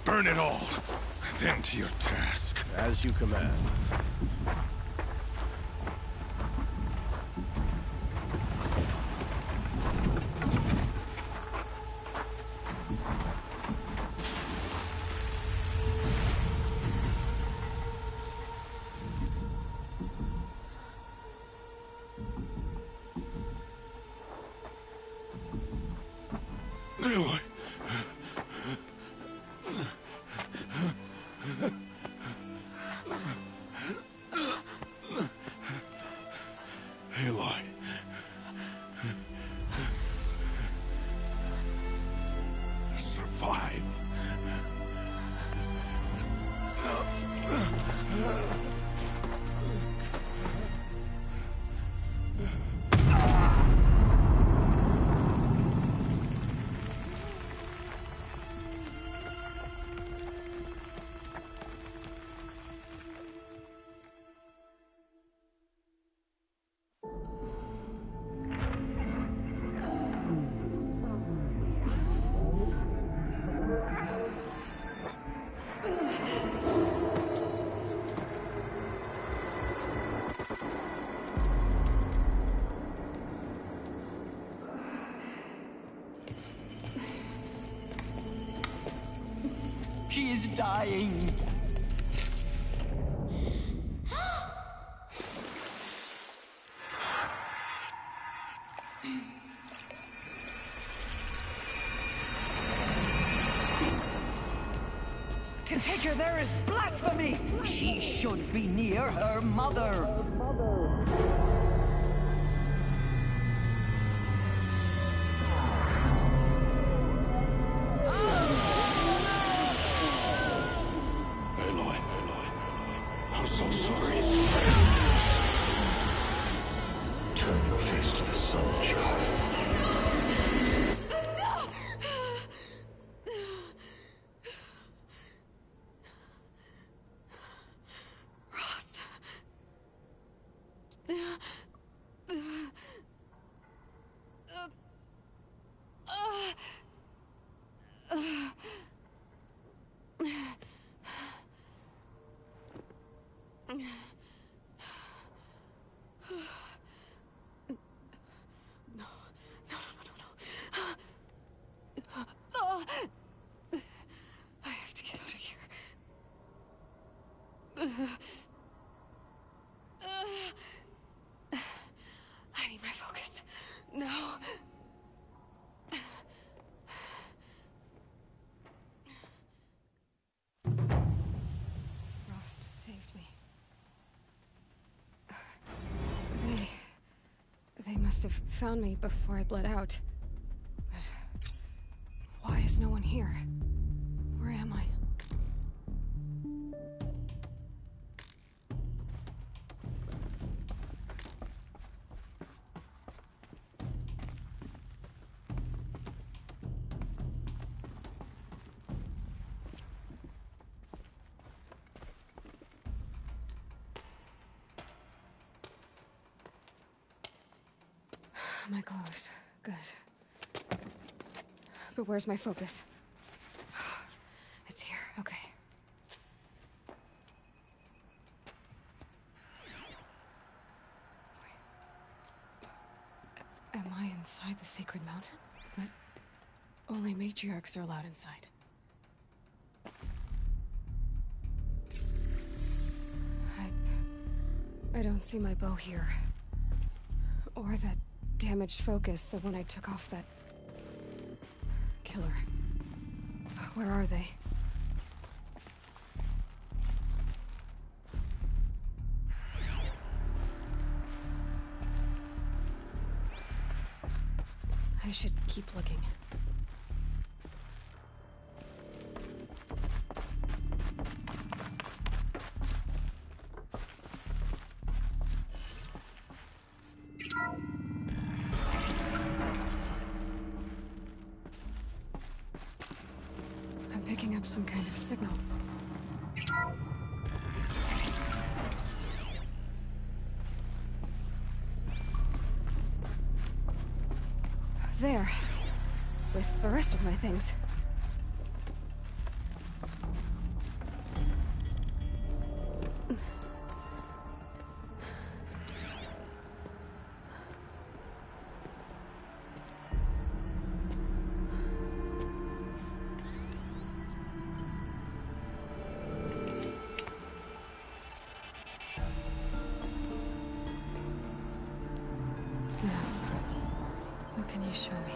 Burn it all, then to your task. As you command. Aloy. Aloy. Survive. She is dying. To take her there is blasphemy. She should be near her mother. I'm so sorry. Turn your face to the sun, child. Rost. I have to get out of here. I need my focus. No. Rost saved me. They must have found me before I bled out. But why is no one here? Where am I? My clothes. Good. But where's my focus? It's here. Okay. Am I inside the sacred mountain? But only matriarchs are allowed inside. I don't see my bow here. Or that damaged focus, the one I took off that... killer. Where are they? I should keep looking. I'm picking up some kind of signal. There. With the rest of my things. What can you show me?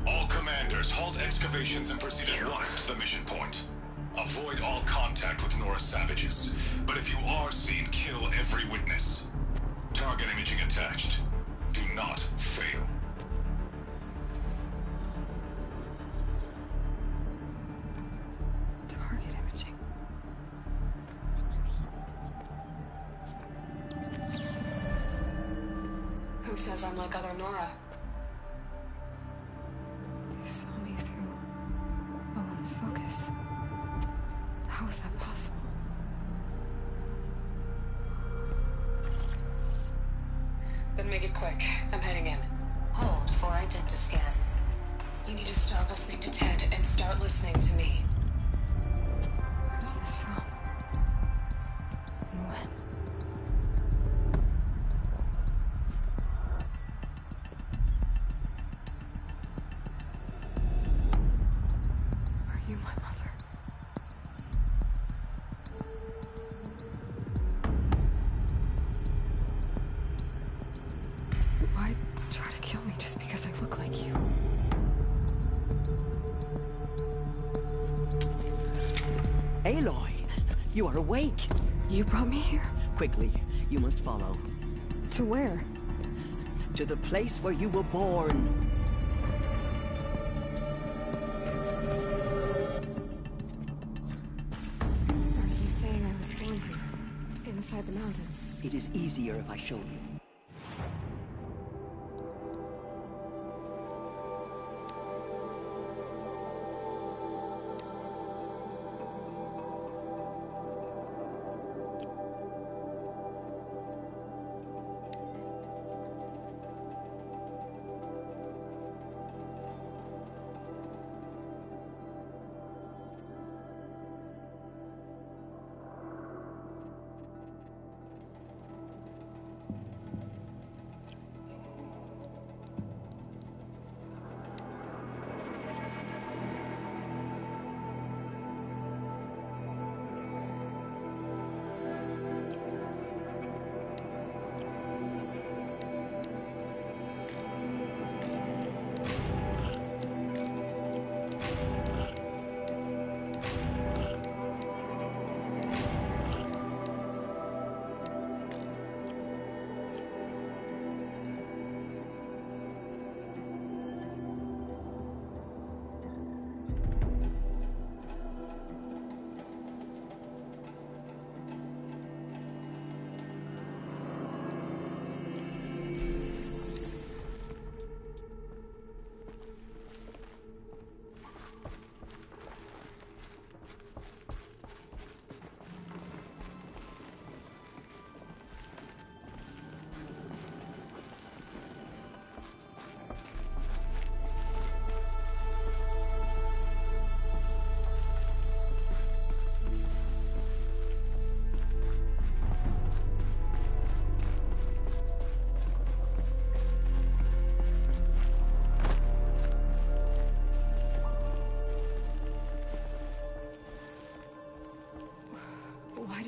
All commanders, halt excavations and proceed at once to the mission point. Avoid all contact with Nora savages, but if you are seen, kill every witness. Target imaging attached. Do not fail. Target imaging. Who says I'm like other Nora? They saw me through Owen's focus. How is that possible? Then make it quick. I'm heading in. Hold for ident scan. You need to stop listening to Ted and start listening to me. Where's this from? And when? Are you my mother? Why try to kill me just because I look like you? Aloy, you are awake. You brought me here? Quickly, you must follow. To where? To the place where you were born. Are you saying I was born here? Inside the mountain? It is easier if I show you.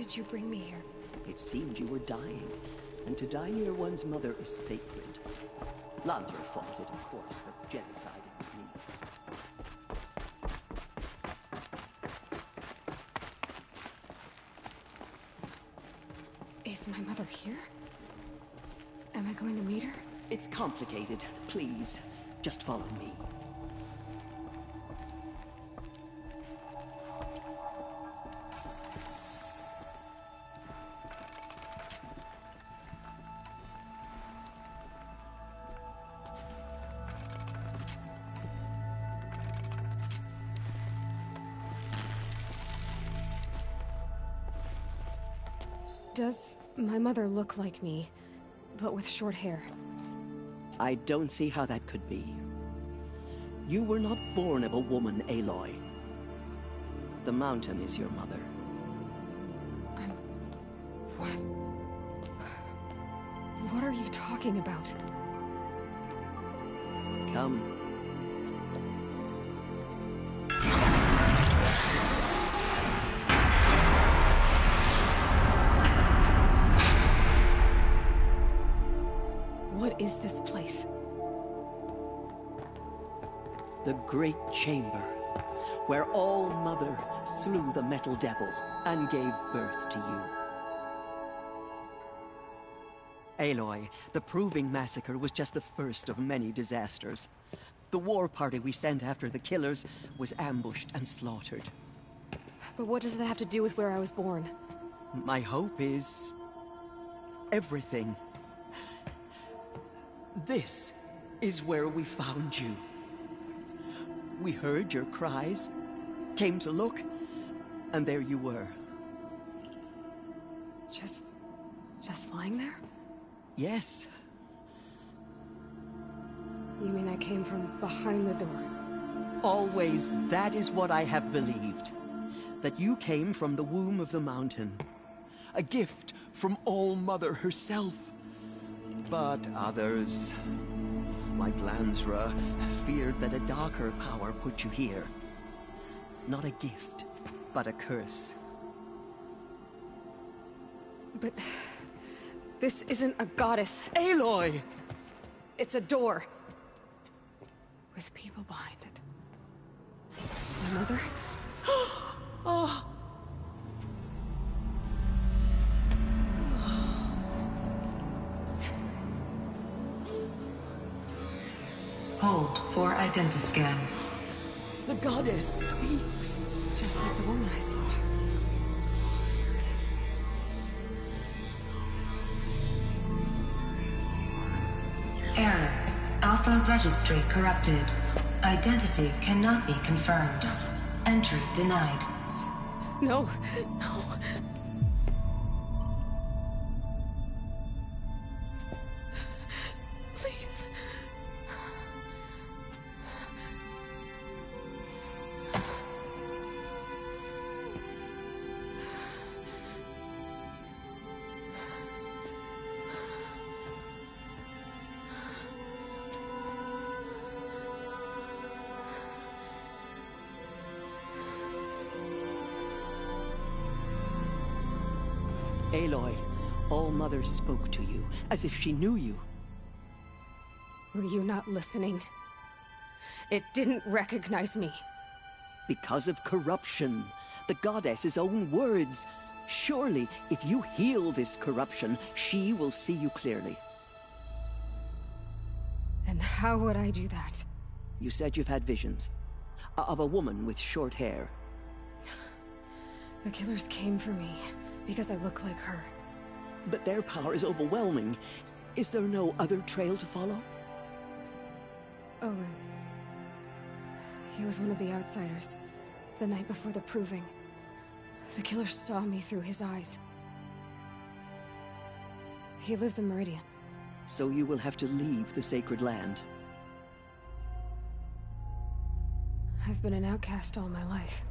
did you bring me here? It seemed you were dying, and to die near one's mother is sacred. Lansra fought it, of course, but genocide is me. Is my mother here? Am I going to meet her? It's complicated. Please, just follow me. Does my mother look like me, but with short hair? I don't see how that could be. You were not born of a woman, Aloy. The mountain is your mother. What are you talking about? Come. What is this place? The Great Chamber, where All-Mother slew the Metal Devil and gave birth to you. Aloy, the Proving Massacre was just the first of many disasters. The war party we sent after the killers was ambushed and slaughtered. But what does that have to do with where I was born? My hope is... everything. This is where we found you. We heard your cries, came to look, and there you were. Just lying there? Yes. You mean I came from behind the door? Always, that is what I have believed. That you came from the womb of the mountain. A gift from All-Mother herself. But others, like Lansra, feared that a darker power put you here. Not a gift, but a curse. But... this isn't a goddess. Aloy! It's a door. With people behind it. My mother? Oh! Hold for identiscan. The goddess speaks. Just like the woman I saw. Error. Alpha registry corrupted. Identity cannot be confirmed. Entry denied. No, no. Please. Aloy, All-Mother spoke to you, as if she knew you. Were you not listening? It didn't recognize me. Because of corruption. The goddess's own words. Surely, if you heal this corruption, she will see you clearly. And how would I do that? You said you've had visions. Of a woman with short hair. The killers came for me, because I look like her. But their power is overwhelming. Is there no other trail to follow? Owen. He was one of the outsiders. The night before the Proving. The killer saw me through his eyes. He lives in Meridian. So you will have to leave the sacred land. I've been an outcast all my life.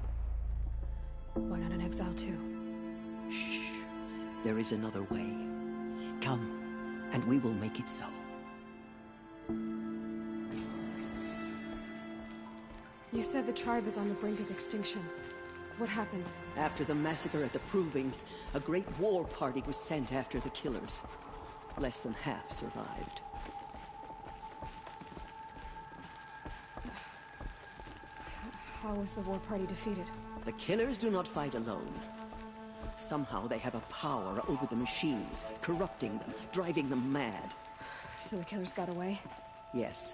Why not an exile too? Shh. There is another way. Come, and we will make it so. You said the tribe is on the brink of extinction. What happened? After the massacre at the Proving, a great war party was sent after the killers. Less than half survived. How was the war party defeated? The killers do not fight alone. Somehow they have a power over the machines, corrupting them, driving them mad. So the killers got away? Yes.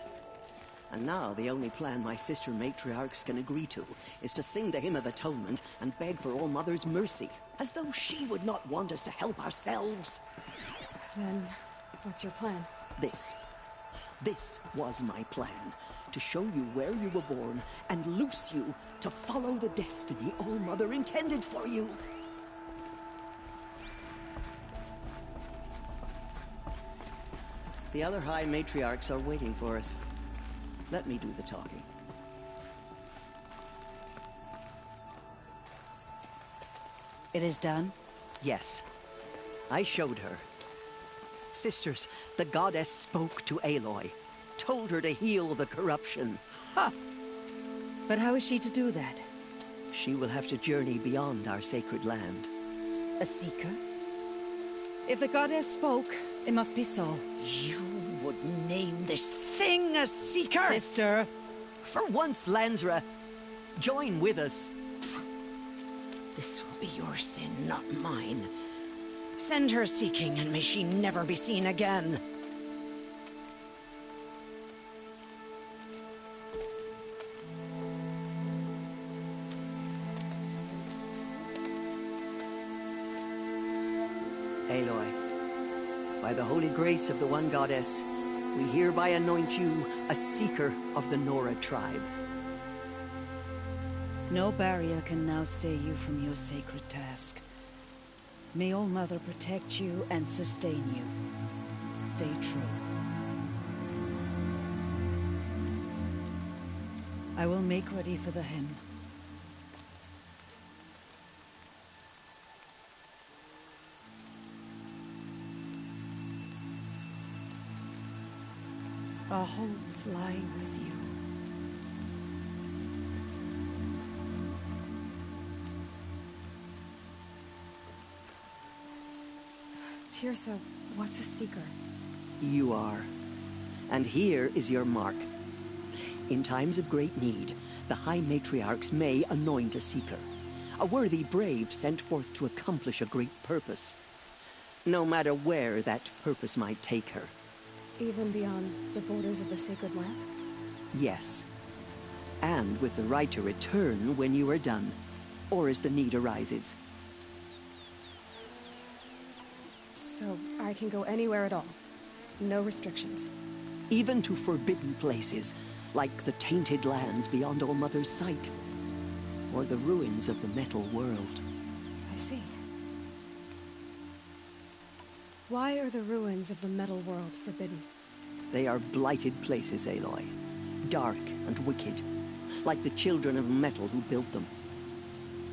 And now the only plan my sister matriarchs can agree to is to sing the Hymn of Atonement and beg for All Mother's mercy, as though she would not want us to help ourselves. Then, what's your plan? This was my plan. To show you where you were born and loose you to follow the destiny All Mother intended for you. The other High Matriarchs are waiting for us. Let me do the talking. It is done? Yes. I showed her. Sisters, the goddess spoke to Aloy. Told her to heal the corruption. Ha! But how is she to do that? She will have to journey beyond our sacred land. A seeker? If the goddess spoke, it must be so. You would name this thing a seeker? Sister! For once, Lansra, join with us. This will be your sin, not mine. Send her seeking, and may she never be seen again. Aloy, by the holy grace of the One Goddess, we hereby anoint you a seeker of the Nora tribe. No barrier can now stay you from your sacred task. May All Mother protect you and sustain you. Stay true. I will make ready for the hymn. Our homes lie with you. Teersa, what's a seeker? You are. And here is your mark. In times of great need, the High Matriarchs may anoint a seeker. A worthy brave sent forth to accomplish a great purpose. No matter where that purpose might take her. Even beyond the borders of the sacred land? Yes. And with the right to return when you are done, or as the need arises. So I can go anywhere at all? No restrictions? Even to forbidden places, like the tainted lands beyond All Mother's sight. Or the ruins of the Metal World. I see. Why are the ruins of the Metal World forbidden? They are blighted places, Aloy. Dark and wicked. Like the children of metal who built them.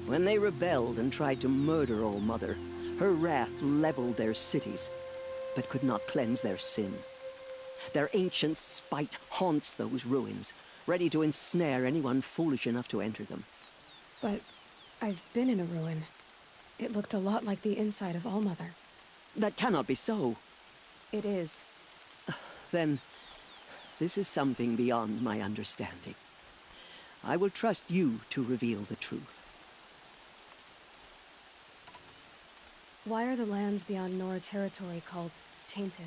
When they rebelled and tried to murder All Mother, her wrath leveled their cities, but could not cleanse their sin. Their ancient spite haunts those ruins, ready to ensnare anyone foolish enough to enter them. But I've been in a ruin. It looked a lot like the inside of All Mother. That cannot be so. It is. Then, this is something beyond my understanding. I will trust you to reveal the truth. Why are the lands beyond Nora territory called tainted?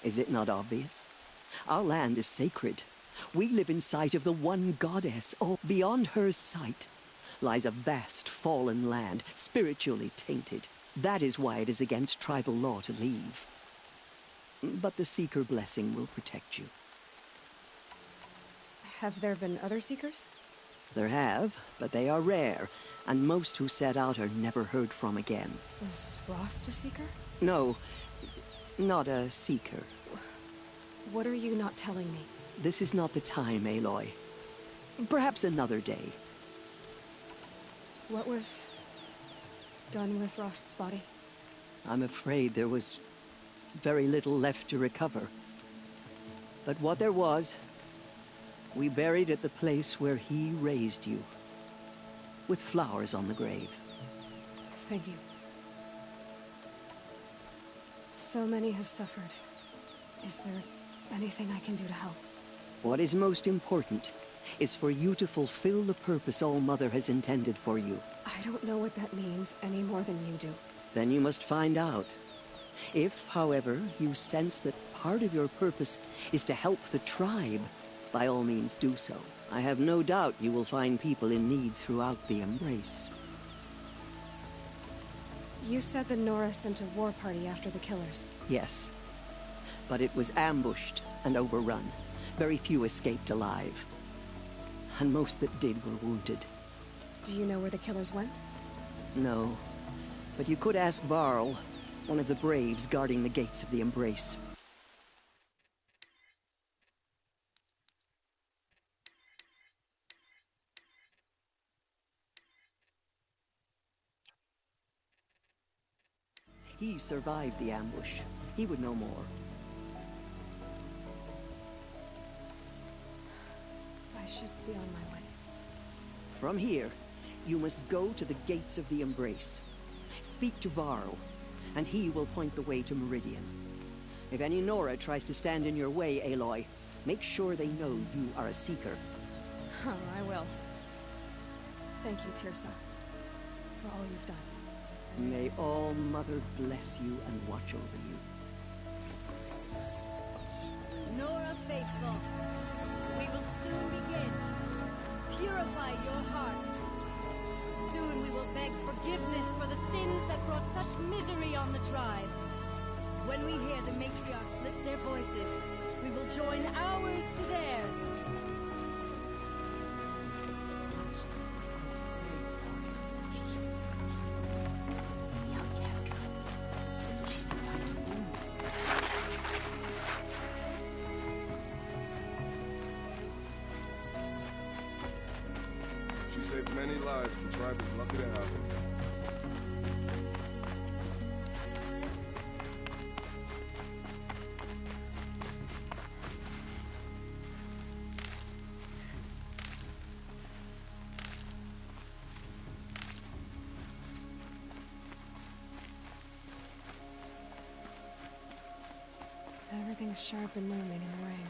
Is it not obvious? Our land is sacred. We live in sight of the One Goddess. Oh, beyond her sight lies a vast fallen land, spiritually tainted. That is why it is against tribal law to leave. But the Seeker blessing will protect you. Have there been other Seekers? There have, but they are rare, and most who set out are never heard from again. Was Rost a Seeker? No, not a Seeker. What are you not telling me? This is not the time, Aloy. Perhaps another day. What was done with Rost's body? I'm afraid there was very little left to recover. But what there was, we buried at the place where he raised you. with flowers on the grave. Thank you. So many have suffered. Is there anything I can do to help? What is most important is for you to fulfill the purpose All-Mother has intended for you. I don't know what that means any more than you do. Then you must find out. If, however, you sense that part of your purpose is to help the tribe, by all means do so. I have no doubt you will find people in need throughout the Embrace. You said the Nora sent a war party after the killers. Yes. But it was ambushed and overrun. Very few escaped alive. And most that did were wounded. Do you know where the killers went? No. But you could ask Varl, one of the Braves guarding the gates of the Embrace. He survived the ambush. He would know more. I should be on my way. From here, you must go to the gates of the Embrace. Speak to Varl, and he will point the way to Meridian. If any Nora tries to stand in your way, Aloy, make sure they know you are a Seeker. Oh, I will. Thank you, Teersa, for all you've done. May All-Mother bless you and watch over you. Nora Faithful, we will soon begin. Purify your hearts. Soon we will beg forgiveness for the sins that brought such misery on the tribe. When we hear the matriarchs lift their voices, we will join ours to theirs. She saved many lives. The tribe is lucky to have her. Everything's sharp and looming in the rain.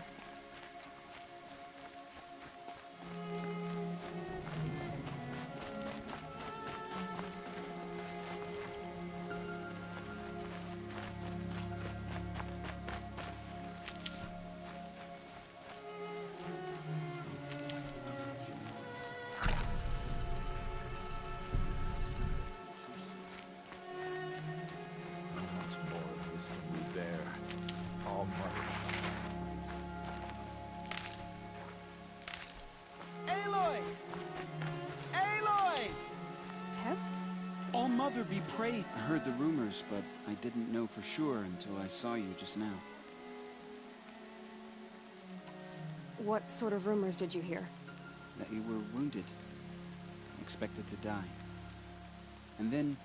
All-Mother be praised. I heard the rumors, but I didn't know for sure until I saw you just now. What sort of rumors did you hear? That you were wounded. Expected to die. And then,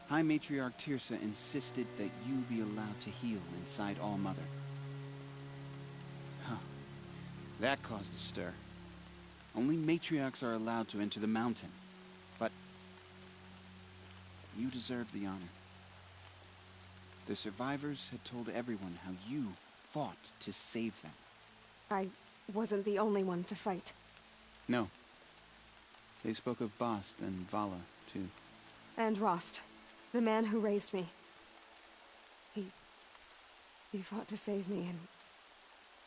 High Matriarch Teersa insisted that you be allowed to heal inside All-Mother. Huh. That caused a stir. Only matriarchs are allowed to enter the mountain. But you deserve the honor. The survivors had told everyone how you fought to save them. I wasn't the only one to fight. No. They spoke of Bast and Vala, too. And Rost, the man who raised me. He fought to save me, and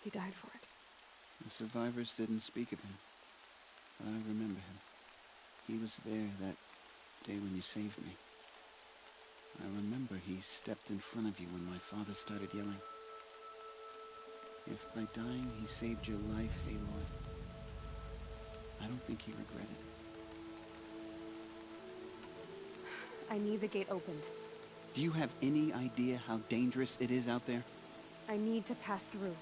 he died for it. The survivors didn't speak of him, but I remember him. He was there that day when you saved me. I remember he stepped in front of you when my father started yelling. If by dying he saved your life, Aloy, I don't think he regretted it. I need the gate opened. Do you have any idea how dangerous it is out there? I need to pass through.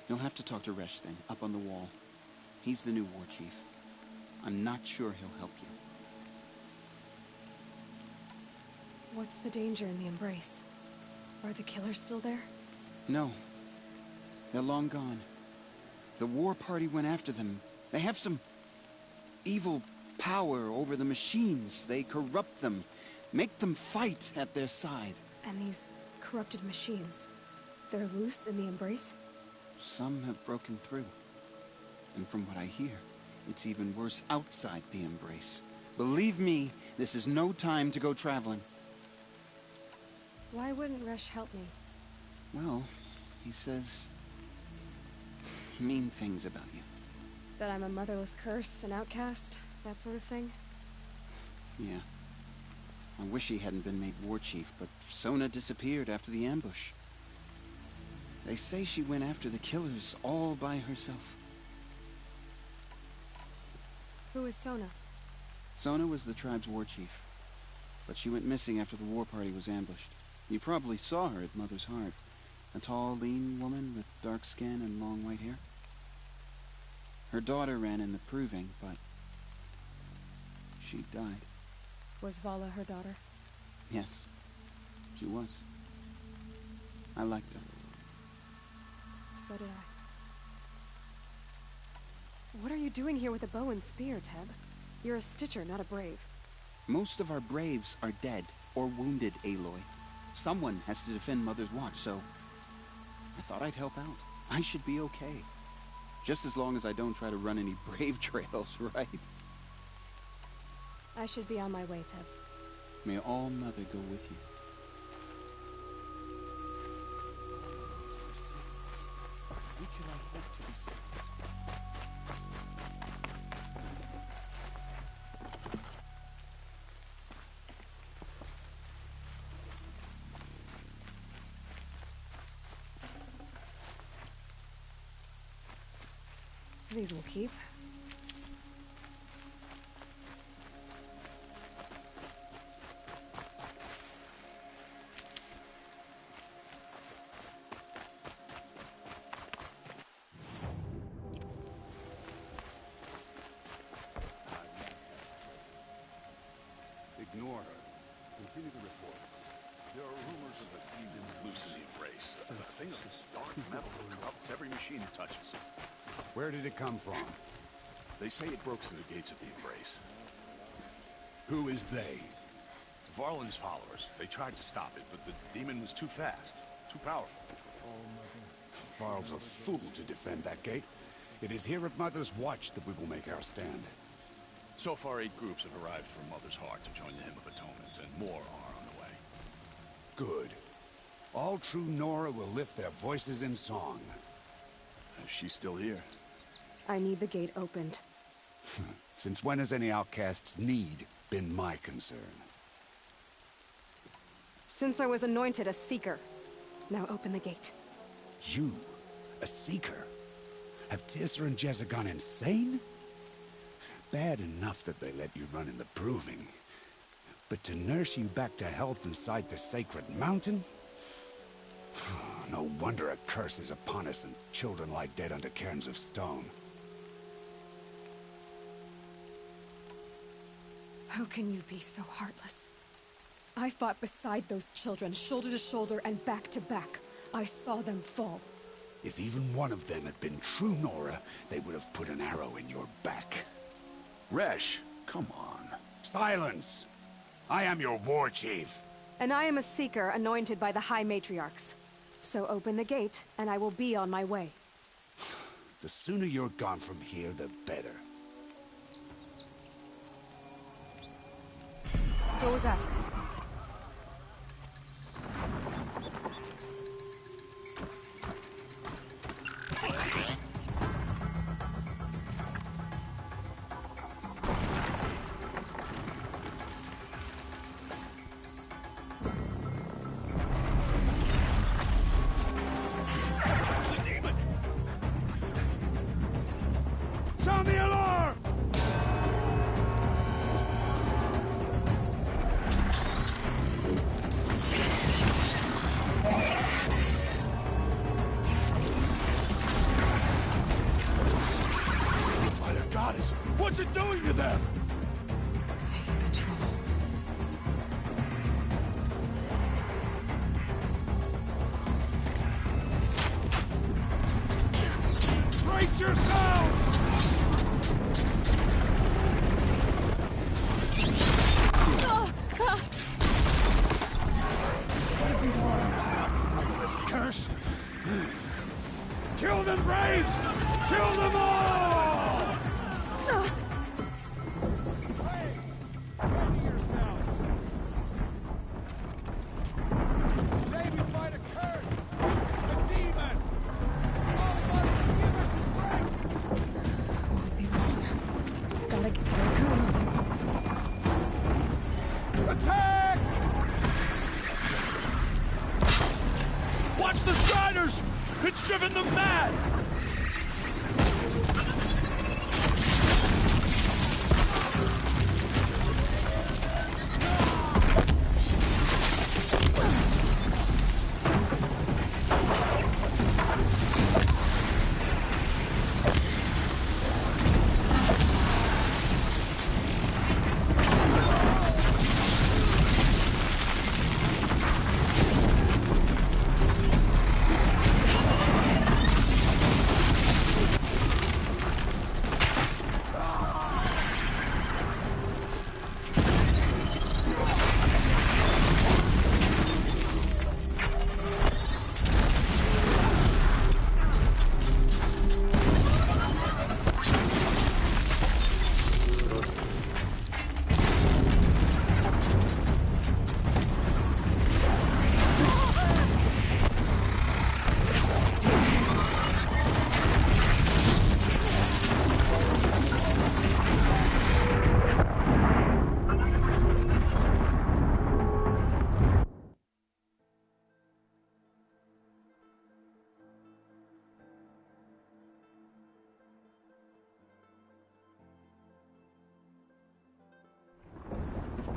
You'll have to talk to Resh then, up on the wall. He's the new war chief. I'm not sure he'll help you. What's the danger in the Embrace? Are the killers still there? No. They're long gone. The war party went after them. They have some evil power over the machines. They corrupt them, make them fight at their side. And these corrupted machines, they're loose in the Embrace? Some have broken through. And from what I hear, it's even worse outside the Embrace. Believe me, this is no time to go traveling. Why wouldn't Resh help me? Well, he says mean things about you. That I'm a motherless curse, an outcast, that sort of thing? Yeah. I wish he hadn't been made war chief, but Sona disappeared after the ambush. They say she went after the killers all by herself. Who is Sona? Sona was the tribe's war chief, but she went missing after the war party was ambushed. You probably saw her at Mother's Heart. A tall, lean woman with dark skin and long white hair. Her daughter ran in the proving, but she died. Was Vala her daughter? Yes, she was. I liked her. So did I. What are you doing here with a bow and spear, Teb? You're a Stitcher, not a Brave. Most of our Braves are dead or wounded, Aloy. Someone has to defend Mother's Watch, so I thought I'd help out. I should be okay. Just as long as I don't try to run any Brave trails, right? I should be on my way, Teb. May All Mother go with you. We cannot hope to be saved. These will keep. Ignore her. Continue the report. There are rumors of a demon loose in the Embrace. A thing of this dark metal that corrupts every machine it touches. Where did it come from? They say it broke through the gates of the Embrace. Who is they? Varlin's followers. They tried to stop it, but the demon was too fast, too powerful. Varl's a fool to defend that gate. It is here at Mother's Watch that we will make our stand. So far, 8 groups have arrived from Mother's Heart to join the Hymn of Atonement, and more are on the way. Good. All true Nora will lift their voices in song. She's still here. I need the gate opened. Since when has any outcast's need been my concern? Since I was anointed a Seeker. Now open the gate. You? A Seeker? Have Teersa and Jezza gone insane? Bad enough that they let you run in the Proving. But to nurse you back to health inside the Sacred Mountain? No wonder a curse is upon us and children lie dead under cairns of stone. How can you be so heartless? I fought beside those children, shoulder to shoulder and back to back. I saw them fall. If even one of them had been true Nora, they would have put an arrow in your back. Resh, come on. Silence! I am your war chief. And I am a Seeker anointed by the High Matriarchs. So open the gate, and I will be on my way. The sooner you're gone from here, the better. What was that? Sound the alarm! By the goddess, what's it doing to them? Taking control. Brace yourselves! Braves! Kill them all! Ready yourselves! Today we fight a curse! A demon! All mother, give us strength! Won't be long. Gotta get there it comes. Attack! Watch the Striders! It's driven them mad!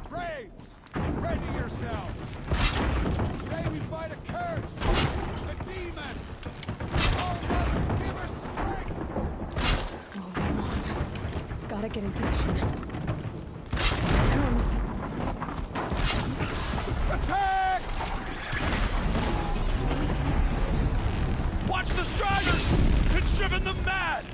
Braves! Ready yourselves! Today we fight a curse! A demon! All mother, give us strength! Won't be long. Gotta get in position. Here it comes. Attack! Watch the Striders! It's driven them mad!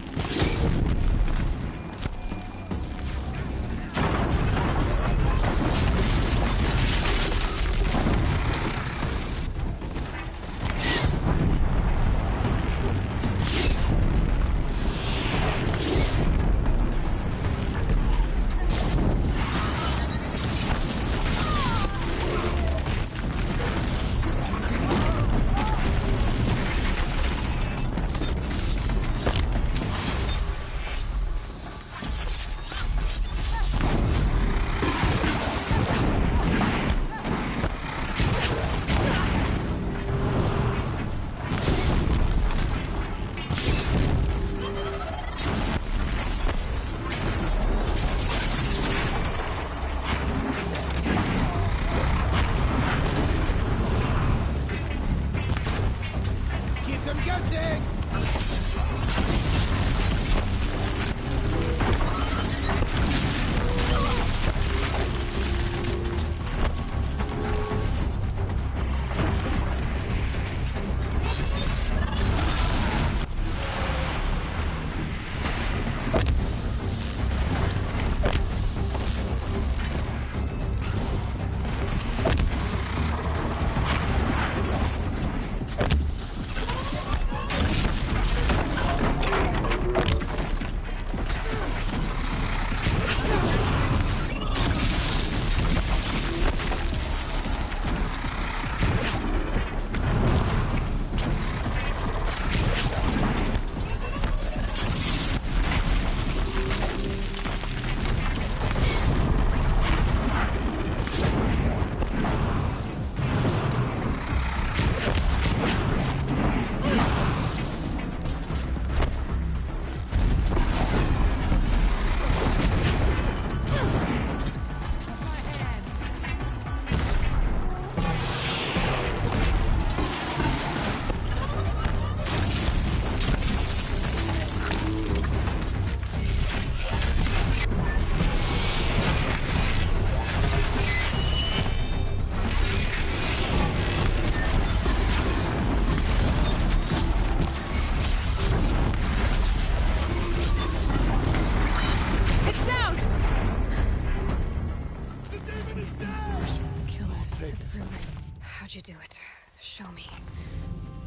How'd you do it? Show me.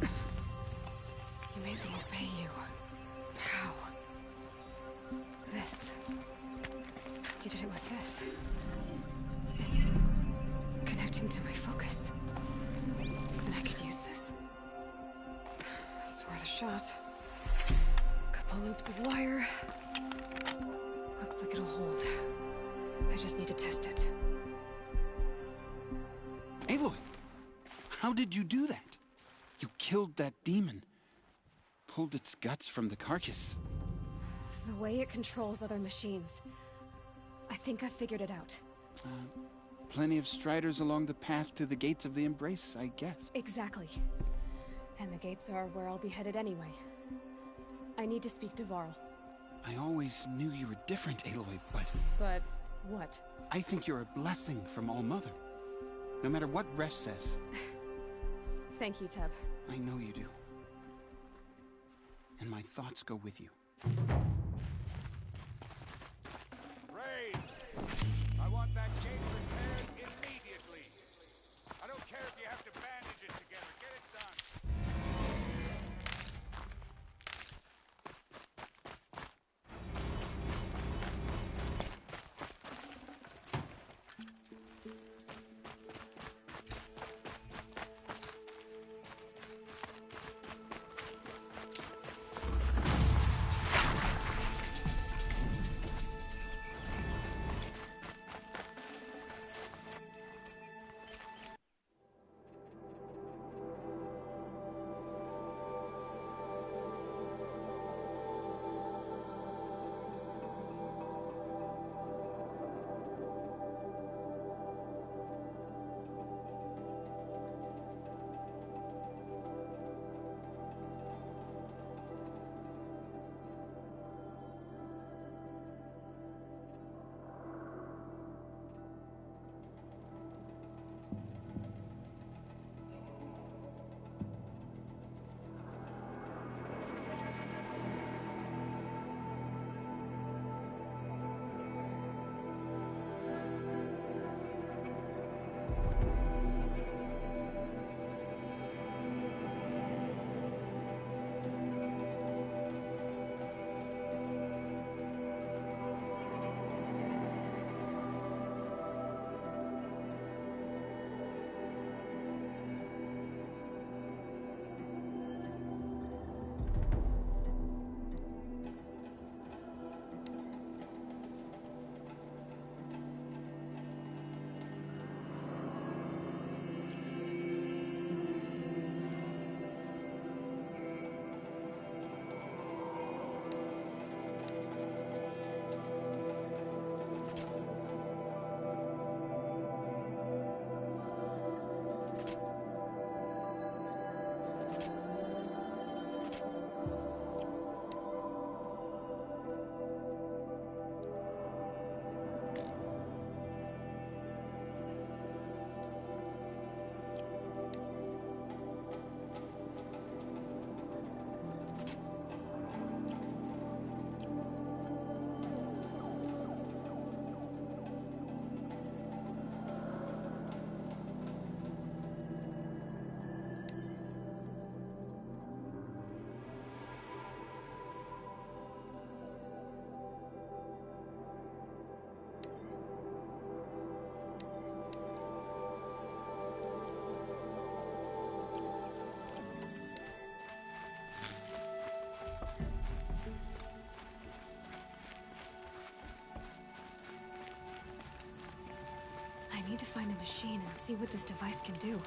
You made them obey you. How? This. You did it with this. It's connecting to my focus. And I could use this. It's worth a shot. Couple loops of wire. Looks like it'll hold. I just need to test it. Aloy! How did you do that? You killed that demon. Pulled its guts from the carcass. The way it controls other machines. I think I figured it out. Plenty of striders along the path to the gates of the Embrace, I guess. Exactly. And the gates are where I'll be headed anyway. I need to speak to Varl. I always knew you were different, Aloy, but... But what? I think you're a blessing from All-Mother. No matter what Resh says. Thank you, Teb. I know you do. And my thoughts go with you. Graves! I want that gate repaired immediately. I don't care if you have to bandage it together. Get it done. I need to find a machine and see what this device can do.